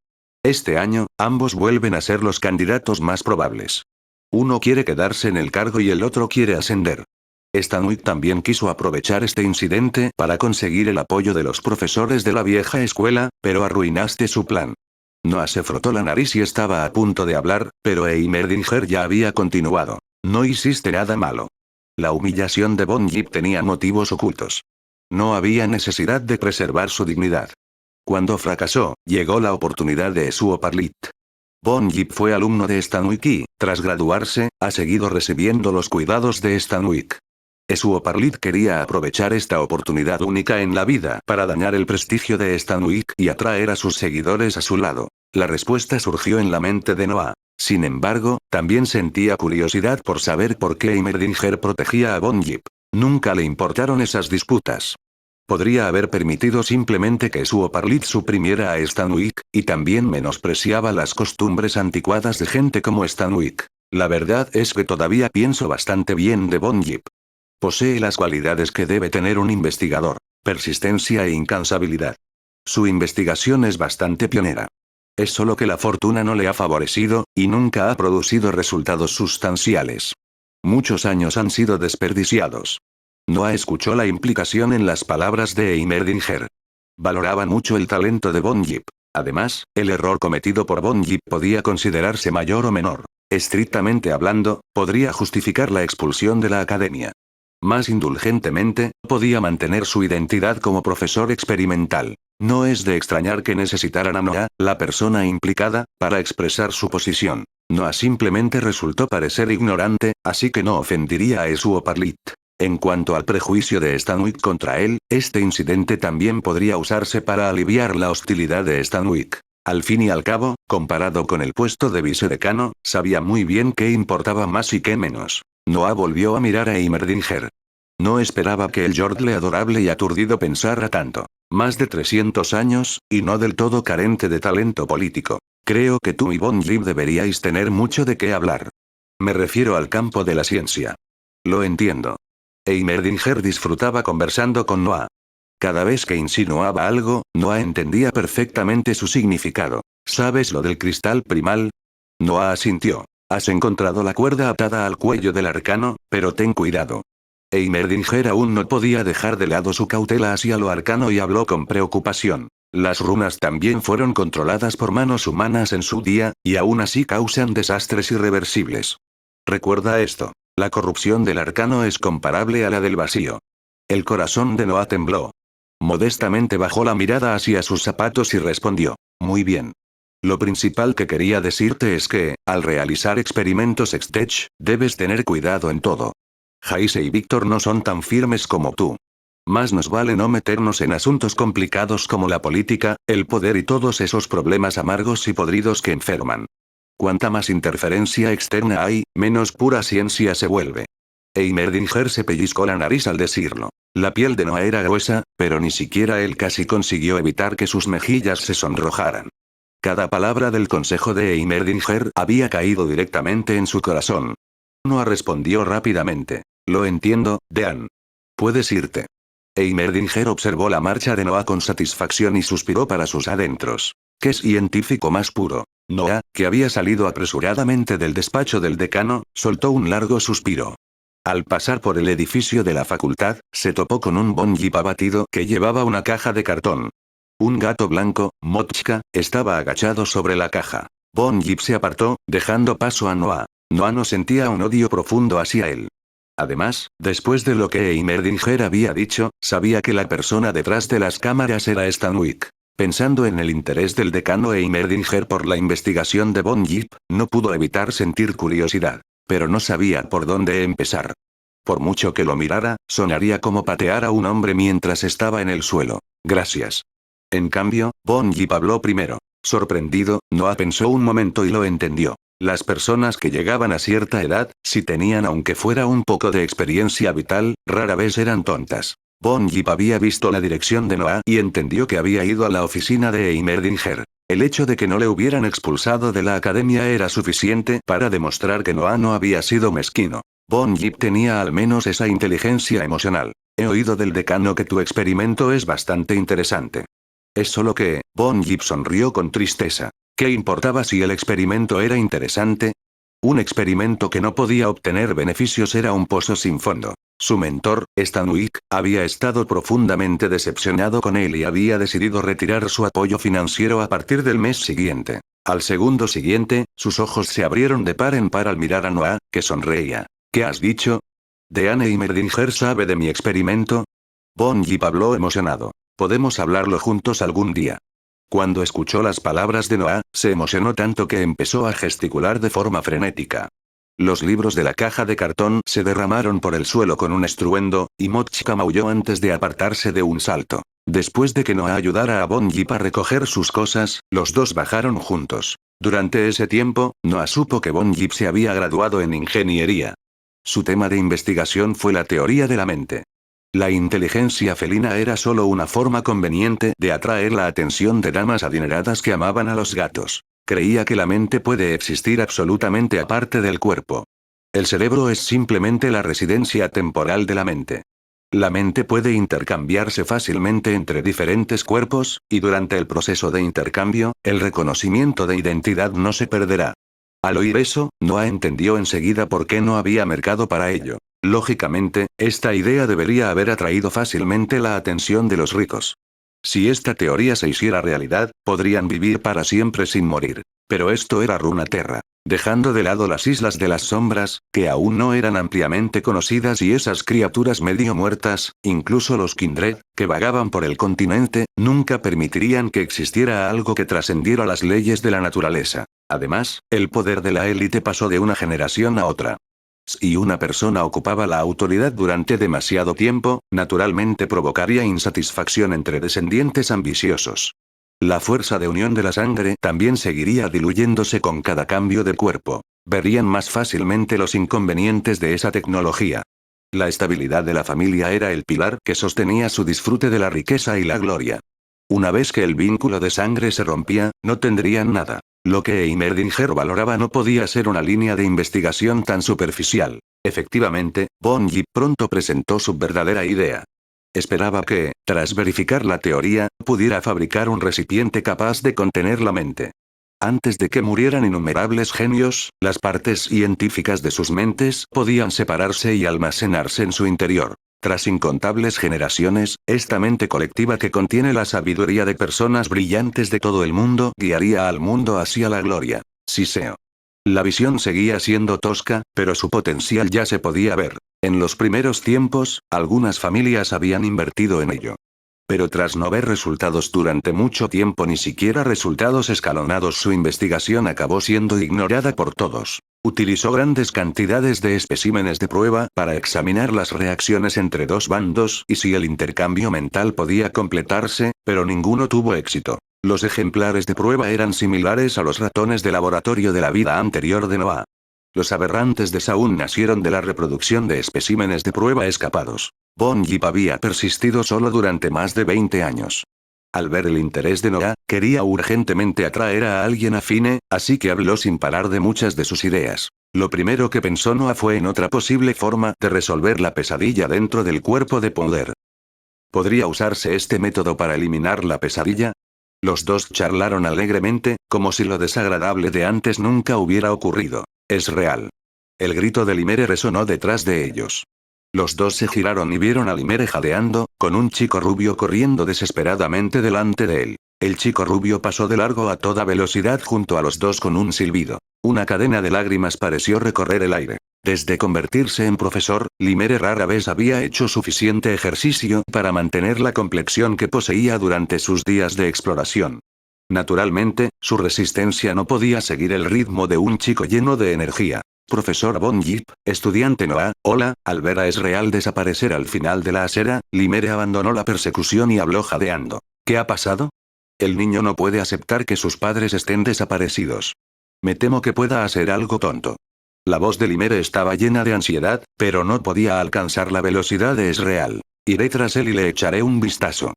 Este año, ambos vuelven a ser los candidatos más probables. Uno quiere quedarse en el cargo y el otro quiere ascender. Stanwyck también quiso aprovechar este incidente para conseguir el apoyo de los profesores de la vieja escuela, pero arruinaste su plan. Noah se frotó la nariz y estaba a punto de hablar, pero Heimerdinger ya había continuado. No hiciste nada malo. La humillación de Von Yip tenía motivos ocultos. No había necesidad de preservar su dignidad. Cuando fracasó, llegó la oportunidad de Suoparlit. Von Yip fue alumno de Stanwyck y, tras graduarse, ha seguido recibiendo los cuidados de Stanwyck. Suoparlit quería aprovechar esta oportunidad única en la vida para dañar el prestigio de Stanwyck y atraer a sus seguidores a su lado. La respuesta surgió en la mente de Noah. Sin embargo, también sentía curiosidad por saber por qué Heimerdinger protegía a Von Yip. Nunca le importaron esas disputas. Podría haber permitido simplemente que Suoparlit suprimiera a Stanwyck, y también menospreciaba las costumbres anticuadas de gente como Stanwyck. La verdad es que todavía pienso bastante bien de Von Yip. Posee las cualidades que debe tener un investigador: persistencia e incansabilidad. Su investigación es bastante pionera. Es solo que la fortuna no le ha favorecido, y nunca ha producido resultados sustanciales. Muchos años han sido desperdiciados. Noah escuchó la implicación en las palabras de Heimerdinger. Valoraba mucho el talento de Von Yip. Además, el error cometido por Von Yip podía considerarse mayor o menor. Estrictamente hablando, podría justificar la expulsión de la academia. Más indulgentemente, podía mantener su identidad como profesor experimental. No es de extrañar que necesitaran a Noah, la persona implicada, para expresar su posición. Noah simplemente resultó parecer ignorante, así que no ofendería a Suoparlit. En cuanto al prejuicio de Stanwyck contra él, este incidente también podría usarse para aliviar la hostilidad de Stanwyck. Al fin y al cabo, comparado con el puesto de vicedecano, sabía muy bien qué importaba más y qué menos. Noah volvió a mirar a Heimerdinger. No esperaba que el Yordle adorable y aturdido pensara tanto. Más de 300 años, y no del todo carente de talento político. Creo que tú y Von Yip deberíais tener mucho de qué hablar. Me refiero al campo de la ciencia. Lo entiendo. Heimerdinger disfrutaba conversando con Noah. Cada vez que insinuaba algo, Noah entendía perfectamente su significado. ¿Sabes lo del cristal primal? Noah asintió. Has encontrado la cuerda atada al cuello del arcano, pero ten cuidado. Heimerdinger aún no podía dejar de lado su cautela hacia lo arcano y habló con preocupación. Las runas también fueron controladas por manos humanas en su día, y aún así causan desastres irreversibles. Recuerda esto. La corrupción del arcano es comparable a la del vacío. El corazón de Noah tembló. Modestamente bajó la mirada hacia sus zapatos y respondió. Muy bien. Lo principal que quería decirte es que, al realizar experimentos Extech, debes tener cuidado en todo. Jaise y Víctor no son tan firmes como tú. Más nos vale no meternos en asuntos complicados como la política, el poder y todos esos problemas amargos y podridos que enferman. Cuanta más interferencia externa hay, menos pura ciencia se vuelve. Heimerdinger se pellizcó la nariz al decirlo. La piel de Noah era gruesa, pero ni siquiera él casi consiguió evitar que sus mejillas se sonrojaran. Cada palabra del consejo de Heimerdinger había caído directamente en su corazón. Noah respondió rápidamente. Lo entiendo, Dean. Puedes irte. Heimerdinger observó la marcha de Noah con satisfacción y suspiró para sus adentros. ¡Qué científico más puro! Noah, que había salido apresuradamente del despacho del decano, soltó un largo suspiro. Al pasar por el edificio de la facultad, se topó con un Von Yip abatido que llevaba una caja de cartón. Un gato blanco, Mochka, estaba agachado sobre la caja. Von Yip se apartó, dejando paso a Noah. Noah no sentía un odio profundo hacia él. Además, después de lo que Heimerdinger había dicho, sabía que la persona detrás de las cámaras era Stanwyck. Pensando en el interés del decano Heimerdinger por la investigación de Von Yip, no pudo evitar sentir curiosidad. Pero no sabía por dónde empezar. Por mucho que lo mirara, sonaría como patear a un hombre mientras estaba en el suelo. Gracias. En cambio, Von Yip habló primero. Sorprendido, Noah pensó un momento y lo entendió. Las personas que llegaban a cierta edad, si tenían aunque fuera un poco de experiencia vital, rara vez eran tontas. Von Yip había visto la dirección de Noah y entendió que había ido a la oficina de Heimerdinger. El hecho de que no le hubieran expulsado de la academia era suficiente para demostrar que Noah no había sido mezquino. Von Yip tenía al menos esa inteligencia emocional. He oído del decano que tu experimento es bastante interesante. Es solo que, Bon Yip sonrió con tristeza. ¿Qué importaba si el experimento era interesante? Un experimento que no podía obtener beneficios era un pozo sin fondo. Su mentor, Stanwyck, había estado profundamente decepcionado con él y había decidido retirar su apoyo financiero a partir del mes siguiente. Al segundo siguiente, sus ojos se abrieron de par en par al mirar a Noah, que sonreía. ¿Qué has dicho? ¿Deane Imerdinger sabe de mi experimento? Bon Yip habló emocionado. Podemos hablarlo juntos algún día. Cuando escuchó las palabras de Noah, se emocionó tanto que empezó a gesticular de forma frenética. Los libros de la caja de cartón se derramaron por el suelo con un estruendo, y Mochika maulló antes de apartarse de un salto. Después de que Noah ayudara a Bon Yip a recoger sus cosas, los dos bajaron juntos. Durante ese tiempo, Noah supo que Bon Yip se había graduado en ingeniería. Su tema de investigación fue la teoría de la mente. La inteligencia felina era solo una forma conveniente de atraer la atención de damas adineradas que amaban a los gatos. Creía que la mente puede existir absolutamente aparte del cuerpo. El cerebro es simplemente la residencia temporal de la mente. La mente puede intercambiarse fácilmente entre diferentes cuerpos, y durante el proceso de intercambio, el reconocimiento de identidad no se perderá. Al oír eso, Noah entendió enseguida por qué no había mercado para ello. Lógicamente, esta idea debería haber atraído fácilmente la atención de los ricos. Si esta teoría se hiciera realidad, podrían vivir para siempre sin morir. Pero esto era Runeterra. Dejando de lado las Islas de las Sombras, que aún no eran ampliamente conocidas y esas criaturas medio muertas, incluso los Kindred, que vagaban por el continente, nunca permitirían que existiera algo que trascendiera las leyes de la naturaleza. Además, el poder de la élite pasó de una generación a otra. Si una persona ocupaba la autoridad durante demasiado tiempo, naturalmente provocaría insatisfacción entre descendientes ambiciosos. La fuerza de unión de la sangre también seguiría diluyéndose con cada cambio de cuerpo. Verían más fácilmente los inconvenientes de esa tecnología. La estabilidad de la familia era el pilar que sostenía su disfrute de la riqueza y la gloria. Una vez que el vínculo de sangre se rompía, no tendrían nada. Lo que Heimerdinger valoraba no podía ser una línea de investigación tan superficial. Efectivamente, Bon Yip pronto presentó su verdadera idea. Esperaba que, tras verificar la teoría, pudiera fabricar un recipiente capaz de contener la mente. Antes de que murieran innumerables genios, las partes científicas de sus mentes podían separarse y almacenarse en su interior. Tras incontables generaciones, esta mente colectiva que contiene la sabiduría de personas brillantes de todo el mundo guiaría al mundo hacia la gloria. Siseo. La visión seguía siendo tosca, pero su potencial ya se podía ver. En los primeros tiempos, algunas familias habían invertido en ello. Pero tras no ver resultados durante mucho tiempo, ni siquiera resultados escalonados, su investigación acabó siendo ignorada por todos. Utilizó grandes cantidades de especímenes de prueba para examinar las reacciones entre dos bandos y si el intercambio mental podía completarse, pero ninguno tuvo éxito. Los ejemplares de prueba eran similares a los ratones de laboratorio de la vida anterior de Noah. Los aberrantes de Saúl nacieron de la reproducción de especímenes de prueba escapados. Bon Yip había persistido solo durante más de 20 años. Al ver el interés de Noah, quería urgentemente atraer a alguien afine, así que habló sin parar de muchas de sus ideas. Lo primero que pensó Noah fue en otra posible forma de resolver la pesadilla dentro del cuerpo de poder. ¿Podría usarse este método para eliminar la pesadilla? Los dos charlaron alegremente, como si lo desagradable de antes nunca hubiera ocurrido. Es real. El grito de Limere resonó detrás de ellos. Los dos se giraron y vieron a Limere jadeando, con un chico rubio corriendo desesperadamente delante de él. El chico rubio pasó de largo a toda velocidad junto a los dos con un silbido. Una cadena de lágrimas pareció recorrer el aire. Desde convertirse en profesor, Limere rara vez había hecho suficiente ejercicio para mantener la complexión que poseía durante sus días de exploración. Naturalmente, su resistencia no podía seguir el ritmo de un chico lleno de energía. Profesor Bon Yip, estudiante Noah, hola. Al ver a Esreal desaparecer al final de la acera, Limere abandonó la persecución y habló jadeando. ¿Qué ha pasado? El niño no puede aceptar que sus padres estén desaparecidos. Me temo que pueda hacer algo tonto. La voz de Limere estaba llena de ansiedad, pero no podía alcanzar la velocidad de Esreal. Iré tras él y le echaré un vistazo.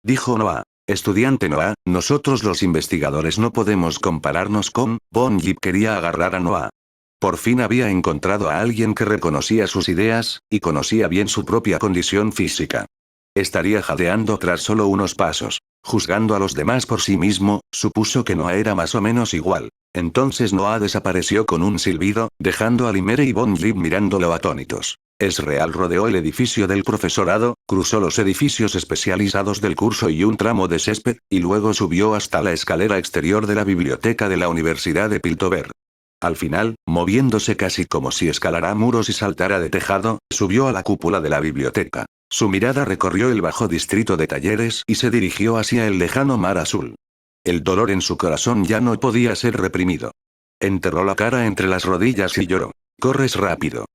Dijo Noah. Estudiante Noah, nosotros los investigadores no podemos compararnos con... Bon Yip quería agarrar a Noah. Por fin había encontrado a alguien que reconocía sus ideas, y conocía bien su propia condición física. Estaría jadeando tras solo unos pasos. Juzgando a los demás por sí mismo, supuso que Noah era más o menos igual. Entonces Noah desapareció con un silbido, dejando a Limere y Von Lip mirándolo atónitos. Ezreal rodeó el edificio del profesorado, cruzó los edificios especializados del curso y un tramo de césped, y luego subió hasta la escalera exterior de la biblioteca de la Universidad de Piltover. Al final, moviéndose casi como si escalara muros y saltara de tejado, subió a la cúpula de la biblioteca. Su mirada recorrió el bajo distrito de talleres y se dirigió hacia el lejano mar azul. El dolor en su corazón ya no podía ser reprimido. Enterró la cara entre las rodillas y lloró. «Corres rápido».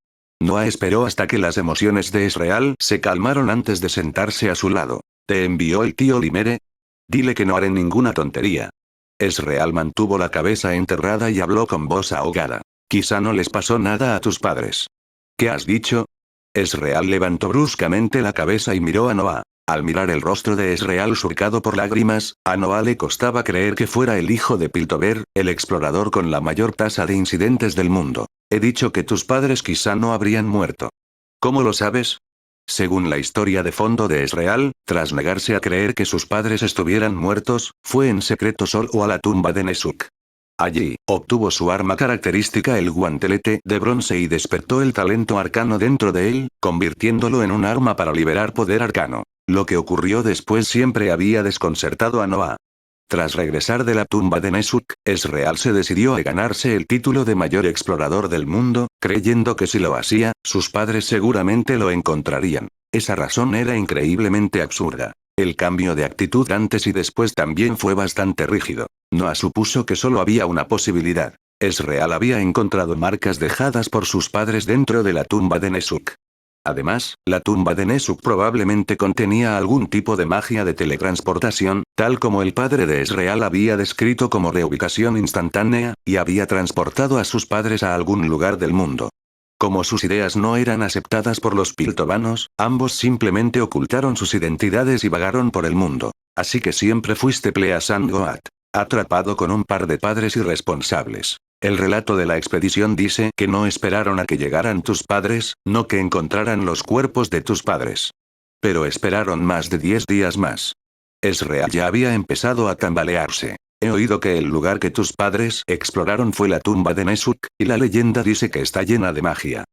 Noah esperó hasta que las emociones de Ezreal se calmaron antes de sentarse a su lado. «¿Te envió el tío Limere? Dile que no haré ninguna tontería». Ezreal mantuvo la cabeza enterrada y habló con voz ahogada. «Quizá no les pasó nada a tus padres». «¿Qué has dicho?» Ezreal levantó bruscamente la cabeza y miró a Noah. Al mirar el rostro de Ezreal surcado por lágrimas, a Noah le costaba creer que fuera el hijo de Piltover, el explorador con la mayor tasa de incidentes del mundo. «He dicho que tus padres quizá no habrían muerto». «¿Cómo lo sabes?» Según la historia de fondo de Ezreal, tras negarse a creer que sus padres estuvieran muertos, fue en secreto solo a la tumba de Nesuk. Allí, obtuvo su arma característica, el guantelete de bronce, y despertó el talento arcano dentro de él, convirtiéndolo en un arma para liberar poder arcano. Lo que ocurrió después siempre había desconcertado a Noah. Tras regresar de la tumba de Nesuk, Ezreal se decidió a ganarse el título de mayor explorador del mundo, creyendo que si lo hacía, sus padres seguramente lo encontrarían. Esa razón era increíblemente absurda. El cambio de actitud antes y después también fue bastante rígido. Noah supuso que solo había una posibilidad. Ezreal había encontrado marcas dejadas por sus padres dentro de la tumba de Nesuk. Además, la tumba de Nesuk probablemente contenía algún tipo de magia de teletransportación, tal como el padre de Ezreal había descrito como reubicación instantánea, y había transportado a sus padres a algún lugar del mundo. Como sus ideas no eran aceptadas por los piltovanos, ambos simplemente ocultaron sus identidades y vagaron por el mundo. Así que siempre fuiste Pleasant Goat. Atrapado con un par de padres irresponsables. El relato de la expedición dice que no esperaron a que llegaran tus padres, no que encontraran los cuerpos de tus padres. Pero esperaron más de 10 días más. Ezreal ya había empezado a tambalearse. He oído que el lugar que tus padres exploraron fue la tumba de Nesuk, y la leyenda dice que está llena de magia.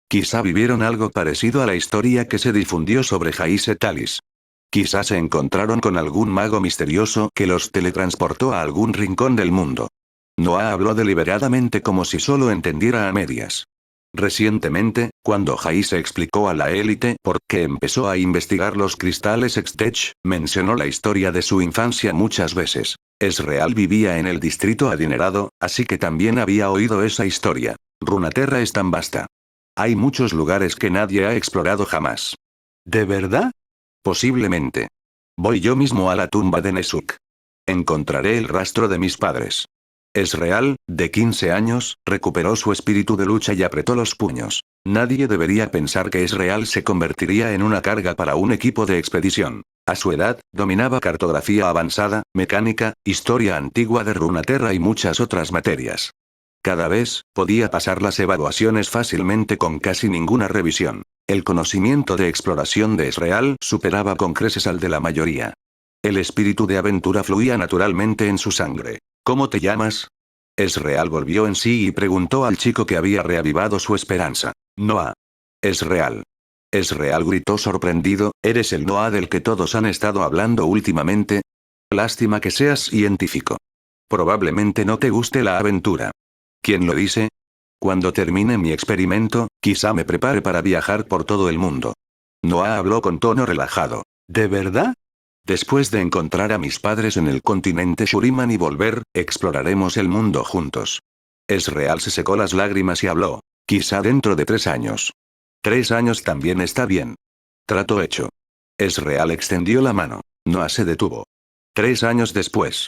Quizá vivieron algo parecido a la historia que se difundió sobre Jaise Talis. Quizá se encontraron con algún mago misterioso que los teletransportó a algún rincón del mundo. Noah habló deliberadamente como si solo entendiera a medias. Recientemente, cuando Jaise explicó a la élite por qué empezó a investigar los cristales Extech, mencionó la historia de su infancia muchas veces. Ezreal vivía en el distrito adinerado, así que también había oído esa historia. Runaterra es tan vasta. Hay muchos lugares que nadie ha explorado jamás. ¿De verdad? Posiblemente. Voy yo mismo a la tumba de Nesuk. Encontraré el rastro de mis padres. Ezreal, de 15 años, recuperó su espíritu de lucha y apretó los puños. Nadie debería pensar que Ezreal se convertiría en una carga para un equipo de expedición. A su edad, dominaba cartografía avanzada, mecánica, historia antigua de Runaterra y muchas otras materias. Cada vez, podía pasar las evaluaciones fácilmente con casi ninguna revisión. El conocimiento de exploración de Ezreal superaba con creces al de la mayoría. El espíritu de aventura fluía naturalmente en su sangre. ¿Cómo te llamas? Ezreal volvió en sí y preguntó al chico que había reavivado su esperanza. Noah. Ezreal. Ezreal gritó sorprendido, ¿eres el Noah del que todos han estado hablando últimamente? Lástima que seas científico. Probablemente no te guste la aventura. ¿Quién lo dice? Cuando termine mi experimento, quizá me prepare para viajar por todo el mundo. Noah habló con tono relajado. ¿De verdad? Después de encontrar a mis padres en el continente Shuriman y volver, exploraremos el mundo juntos. Ezreal se secó las lágrimas y habló. Quizá dentro de 3 años. 3 años también está bien. Trato hecho. Ezreal extendió la mano. Noah se detuvo. 3 años después.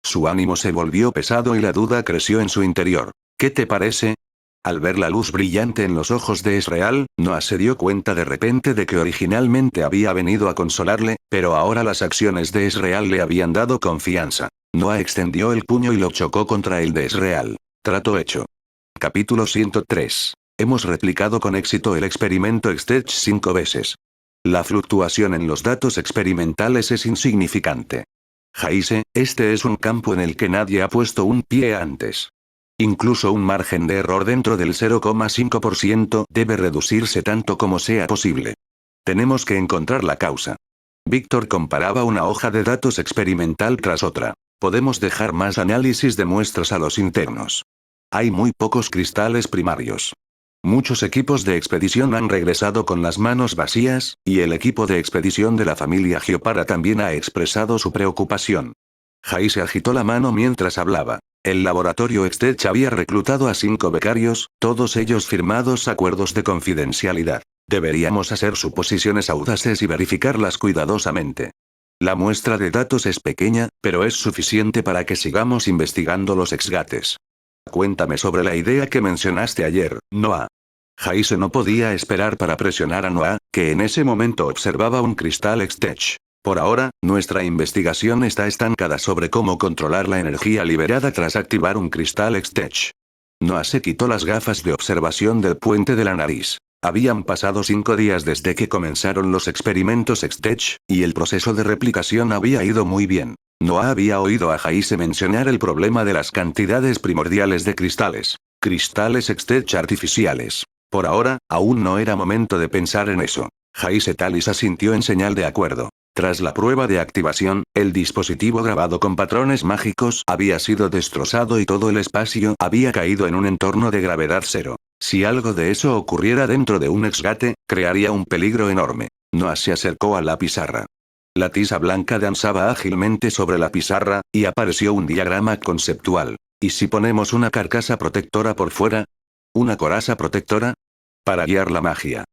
Su ánimo se volvió pesado y la duda creció en su interior. ¿Qué te parece? Al ver la luz brillante en los ojos de Ezreal, Noah se dio cuenta de repente de que originalmente había venido a consolarle, pero ahora las acciones de Ezreal le habían dado confianza. Noah extendió el puño y lo chocó contra el de Ezreal. Trato hecho. Capítulo 103. Hemos replicado con éxito el experimento Xtech 5 veces. La fluctuación en los datos experimentales es insignificante. Jaise, este es un campo en el que nadie ha puesto un pie antes. Incluso un margen de error dentro del 0,5% debe reducirse tanto como sea posible. Tenemos que encontrar la causa. Víctor comparaba una hoja de datos experimental tras otra. Podemos dejar más análisis de muestras a los internos. Hay muy pocos cristales primarios. Muchos equipos de expedición han regresado con las manos vacías, y el equipo de expedición de la familia Giopara también ha expresado su preocupación. Jaise agitó la mano mientras hablaba. El laboratorio Xtech había reclutado a 5 becarios, todos ellos firmados acuerdos de confidencialidad. Deberíamos hacer suposiciones audaces y verificarlas cuidadosamente. La muestra de datos es pequeña, pero es suficiente para que sigamos investigando los exgates. Cuéntame sobre la idea que mencionaste ayer, Noah. Jaise no podía esperar para presionar a Noah, que en ese momento observaba un cristal Xtech. Por ahora, nuestra investigación está estancada sobre cómo controlar la energía liberada tras activar un cristal Xtech. Noah se quitó las gafas de observación del puente de la nariz. Habían pasado 5 días desde que comenzaron los experimentos Xtech, y el proceso de replicación había ido muy bien. Noah había oído a Jaise mencionar el problema de las cantidades primordiales de cristales. Cristales Xtech artificiales. Por ahora, aún no era momento de pensar en eso. Jaise Talis asintió en señal de acuerdo. Tras la prueba de activación, el dispositivo grabado con patrones mágicos había sido destrozado y todo el espacio había caído en un entorno de gravedad cero. Si algo de eso ocurriera dentro de un exgate, crearía un peligro enorme. Noah se acercó a la pizarra. La tiza blanca danzaba ágilmente sobre la pizarra, y apareció un diagrama conceptual. ¿Y si ponemos una carcasa protectora por fuera? ¿Una coraza protectora? Para guiar la magia.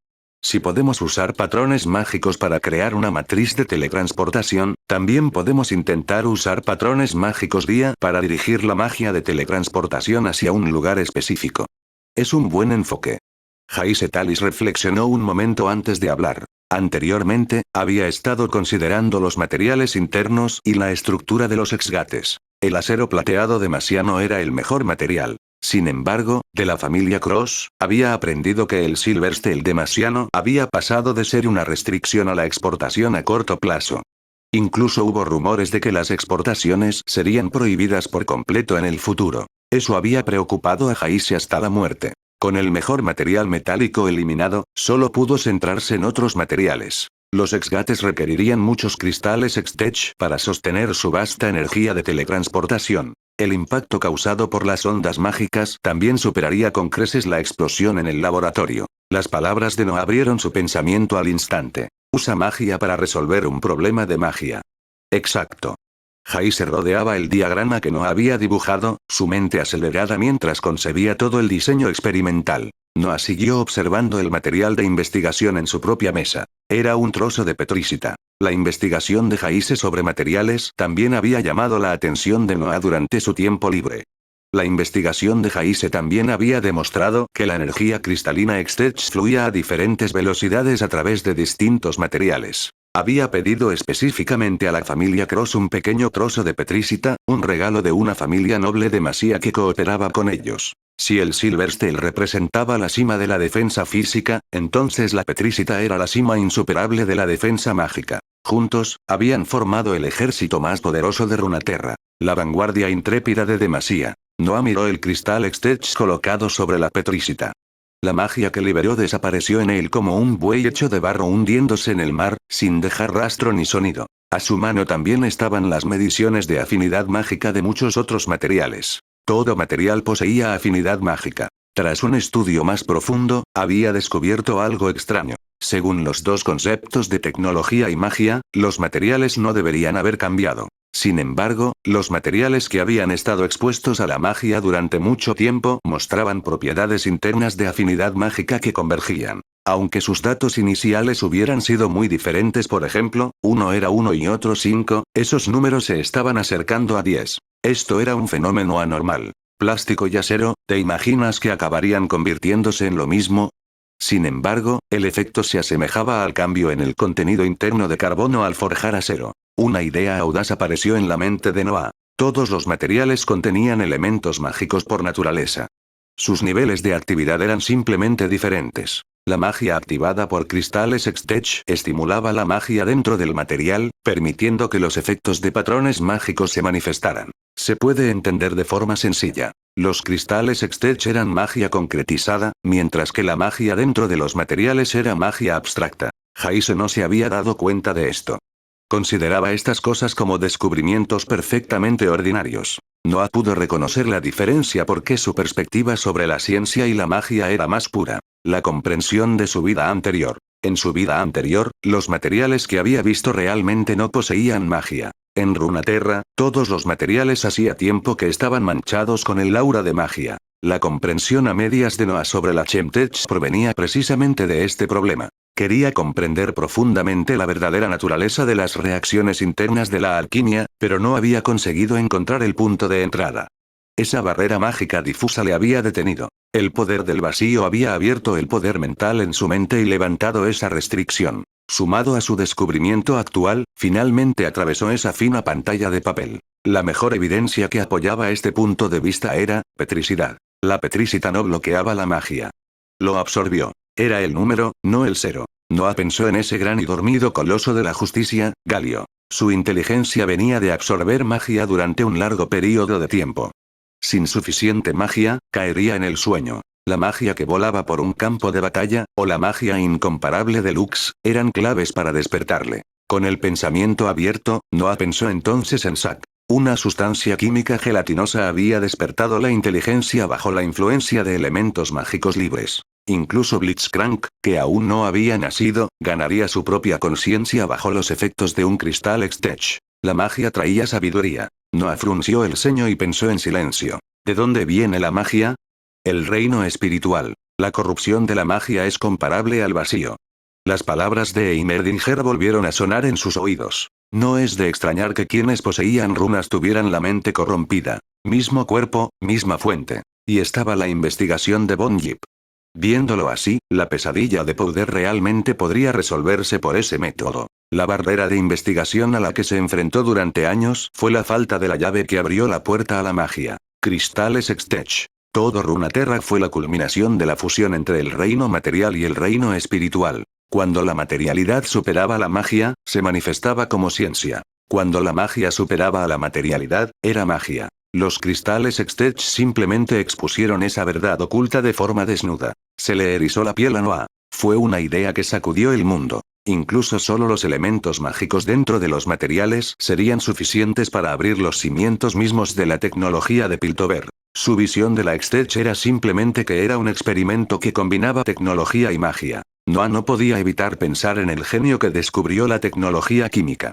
Si podemos usar patrones mágicos para crear una matriz de teletransportación, también podemos intentar usar patrones mágicos guía para dirigir la magia de teletransportación hacia un lugar específico. Es un buen enfoque. Jaise Talis reflexionó un momento antes de hablar. Anteriormente, había estado considerando los materiales internos y la estructura de los exgates. El acero plateado de Masiano era el mejor material. Sin embargo, de la familia Cross, había aprendido que el Silver Steel de Masiano había pasado de ser una restricción a la exportación a corto plazo. Incluso hubo rumores de que las exportaciones serían prohibidas por completo en el futuro. Eso había preocupado a Jaise hasta la muerte. Con el mejor material metálico eliminado, solo pudo centrarse en otros materiales. Los exgates requerirían muchos cristales Xtech para sostener su vasta energía de teletransportación. El impacto causado por las ondas mágicas también superaría con creces la explosión en el laboratorio. Las palabras de Noah abrieron su pensamiento al instante. Usa magia para resolver un problema de magia. Exacto. Jaise rodeaba el diagrama que Noah había dibujado, su mente acelerada mientras concebía todo el diseño experimental. Noah siguió observando el material de investigación en su propia mesa. Era un trozo de petrisita. La investigación de Jaise sobre materiales también había llamado la atención de Noah durante su tiempo libre. La investigación de Jaise también había demostrado que la energía cristalina Xtech fluía a diferentes velocidades a través de distintos materiales. Había pedido específicamente a la familia Cross un pequeño trozo de petrisita, un regalo de una familia noble de Masia que cooperaba con ellos. Si el Silver Steel representaba la cima de la defensa física, entonces la petrisita era la cima insuperable de la defensa mágica. Juntos, habían formado el ejército más poderoso de Runeterra. La vanguardia intrépida de Demacia. Noah miró el cristal Xtech colocado sobre la petrisita. La magia que liberó desapareció en él como un buey hecho de barro hundiéndose en el mar, sin dejar rastro ni sonido. A su mano también estaban las mediciones de afinidad mágica de muchos otros materiales. Todo material poseía afinidad mágica. Tras un estudio más profundo, había descubierto algo extraño. Según los dos conceptos de tecnología y magia, los materiales no deberían haber cambiado. Sin embargo, los materiales que habían estado expuestos a la magia durante mucho tiempo mostraban propiedades internas de afinidad mágica que convergían. Aunque sus datos iniciales hubieran sido muy diferentes, por ejemplo, uno era 1 y otro 5, esos números se estaban acercando a 10. Esto era un fenómeno anormal. Plástico y acero, ¿te imaginas que acabarían convirtiéndose en lo mismo? Sin embargo, el efecto se asemejaba al cambio en el contenido interno de carbono al forjar acero. Una idea audaz apareció en la mente de Noah. Todos los materiales contenían elementos mágicos por naturaleza. Sus niveles de actividad eran simplemente diferentes. La magia activada por cristales X-Tech estimulaba la magia dentro del material, permitiendo que los efectos de patrones mágicos se manifestaran. Se puede entender de forma sencilla. Los cristales X-Tech eran magia concretizada, mientras que la magia dentro de los materiales era magia abstracta. Jaise no se había dado cuenta de esto. Consideraba estas cosas como descubrimientos perfectamente ordinarios. No pudo reconocer la diferencia porque su perspectiva sobre la ciencia y la magia era más pura. La comprensión de su vida anterior. En su vida anterior, los materiales que había visto realmente no poseían magia. En Runaterra, todos los materiales hacía tiempo que estaban manchados con el aura de magia. La comprensión a medias de Noah sobre la Chemtech provenía precisamente de este problema. Quería comprender profundamente la verdadera naturaleza de las reacciones internas de la alquimia, pero no había conseguido encontrar el punto de entrada. Esa barrera mágica difusa le había detenido. El poder del vacío había abierto el poder mental en su mente y levantado esa restricción. Sumado a su descubrimiento actual, finalmente atravesó esa fina pantalla de papel. La mejor evidencia que apoyaba este punto de vista era, petricidad. La petricita no bloqueaba la magia. Lo absorbió. Era el número, no el cero. Noah pensó en ese gran y dormido coloso de la justicia, Galio. Su inteligencia venía de absorber magia durante un largo período de tiempo. Sin suficiente magia, caería en el sueño. La magia que volaba por un campo de batalla, o la magia incomparable de Lux, eran claves para despertarle. Con el pensamiento abierto, Noah pensó entonces en Zack. Una sustancia química gelatinosa había despertado la inteligencia bajo la influencia de elementos mágicos libres. Incluso Blitzcrank, que aún no había nacido, ganaría su propia conciencia bajo los efectos de un cristal X-Tech. La magia traía sabiduría. Noah frunció el ceño y pensó en silencio. ¿De dónde viene la magia? El reino espiritual. La corrupción de la magia es comparable al vacío. Las palabras de Heimerdinger volvieron a sonar en sus oídos. No es de extrañar que quienes poseían runas tuvieran la mente corrompida. Mismo cuerpo, misma fuente. Y estaba la investigación de Von Yip. Viéndolo así, la pesadilla de Powder realmente podría resolverse por ese método. La barrera de investigación a la que se enfrentó durante años fue la falta de la llave que abrió la puerta a la magia. Cristales X-Tech. Todo Runaterra fue la culminación de la fusión entre el reino material y el reino espiritual. Cuando la materialidad superaba la magia, se manifestaba como ciencia. Cuando la magia superaba a la materialidad, era magia. Los cristales X-Tech simplemente expusieron esa verdad oculta de forma desnuda. Se le erizó la piel a Noah. Fue una idea que sacudió el mundo. Incluso solo los elementos mágicos dentro de los materiales serían suficientes para abrir los cimientos mismos de la tecnología de Piltover. Su visión de la X-Tech era simplemente que era un experimento que combinaba tecnología y magia. Noah no podía evitar pensar en el genio que descubrió la tecnología química.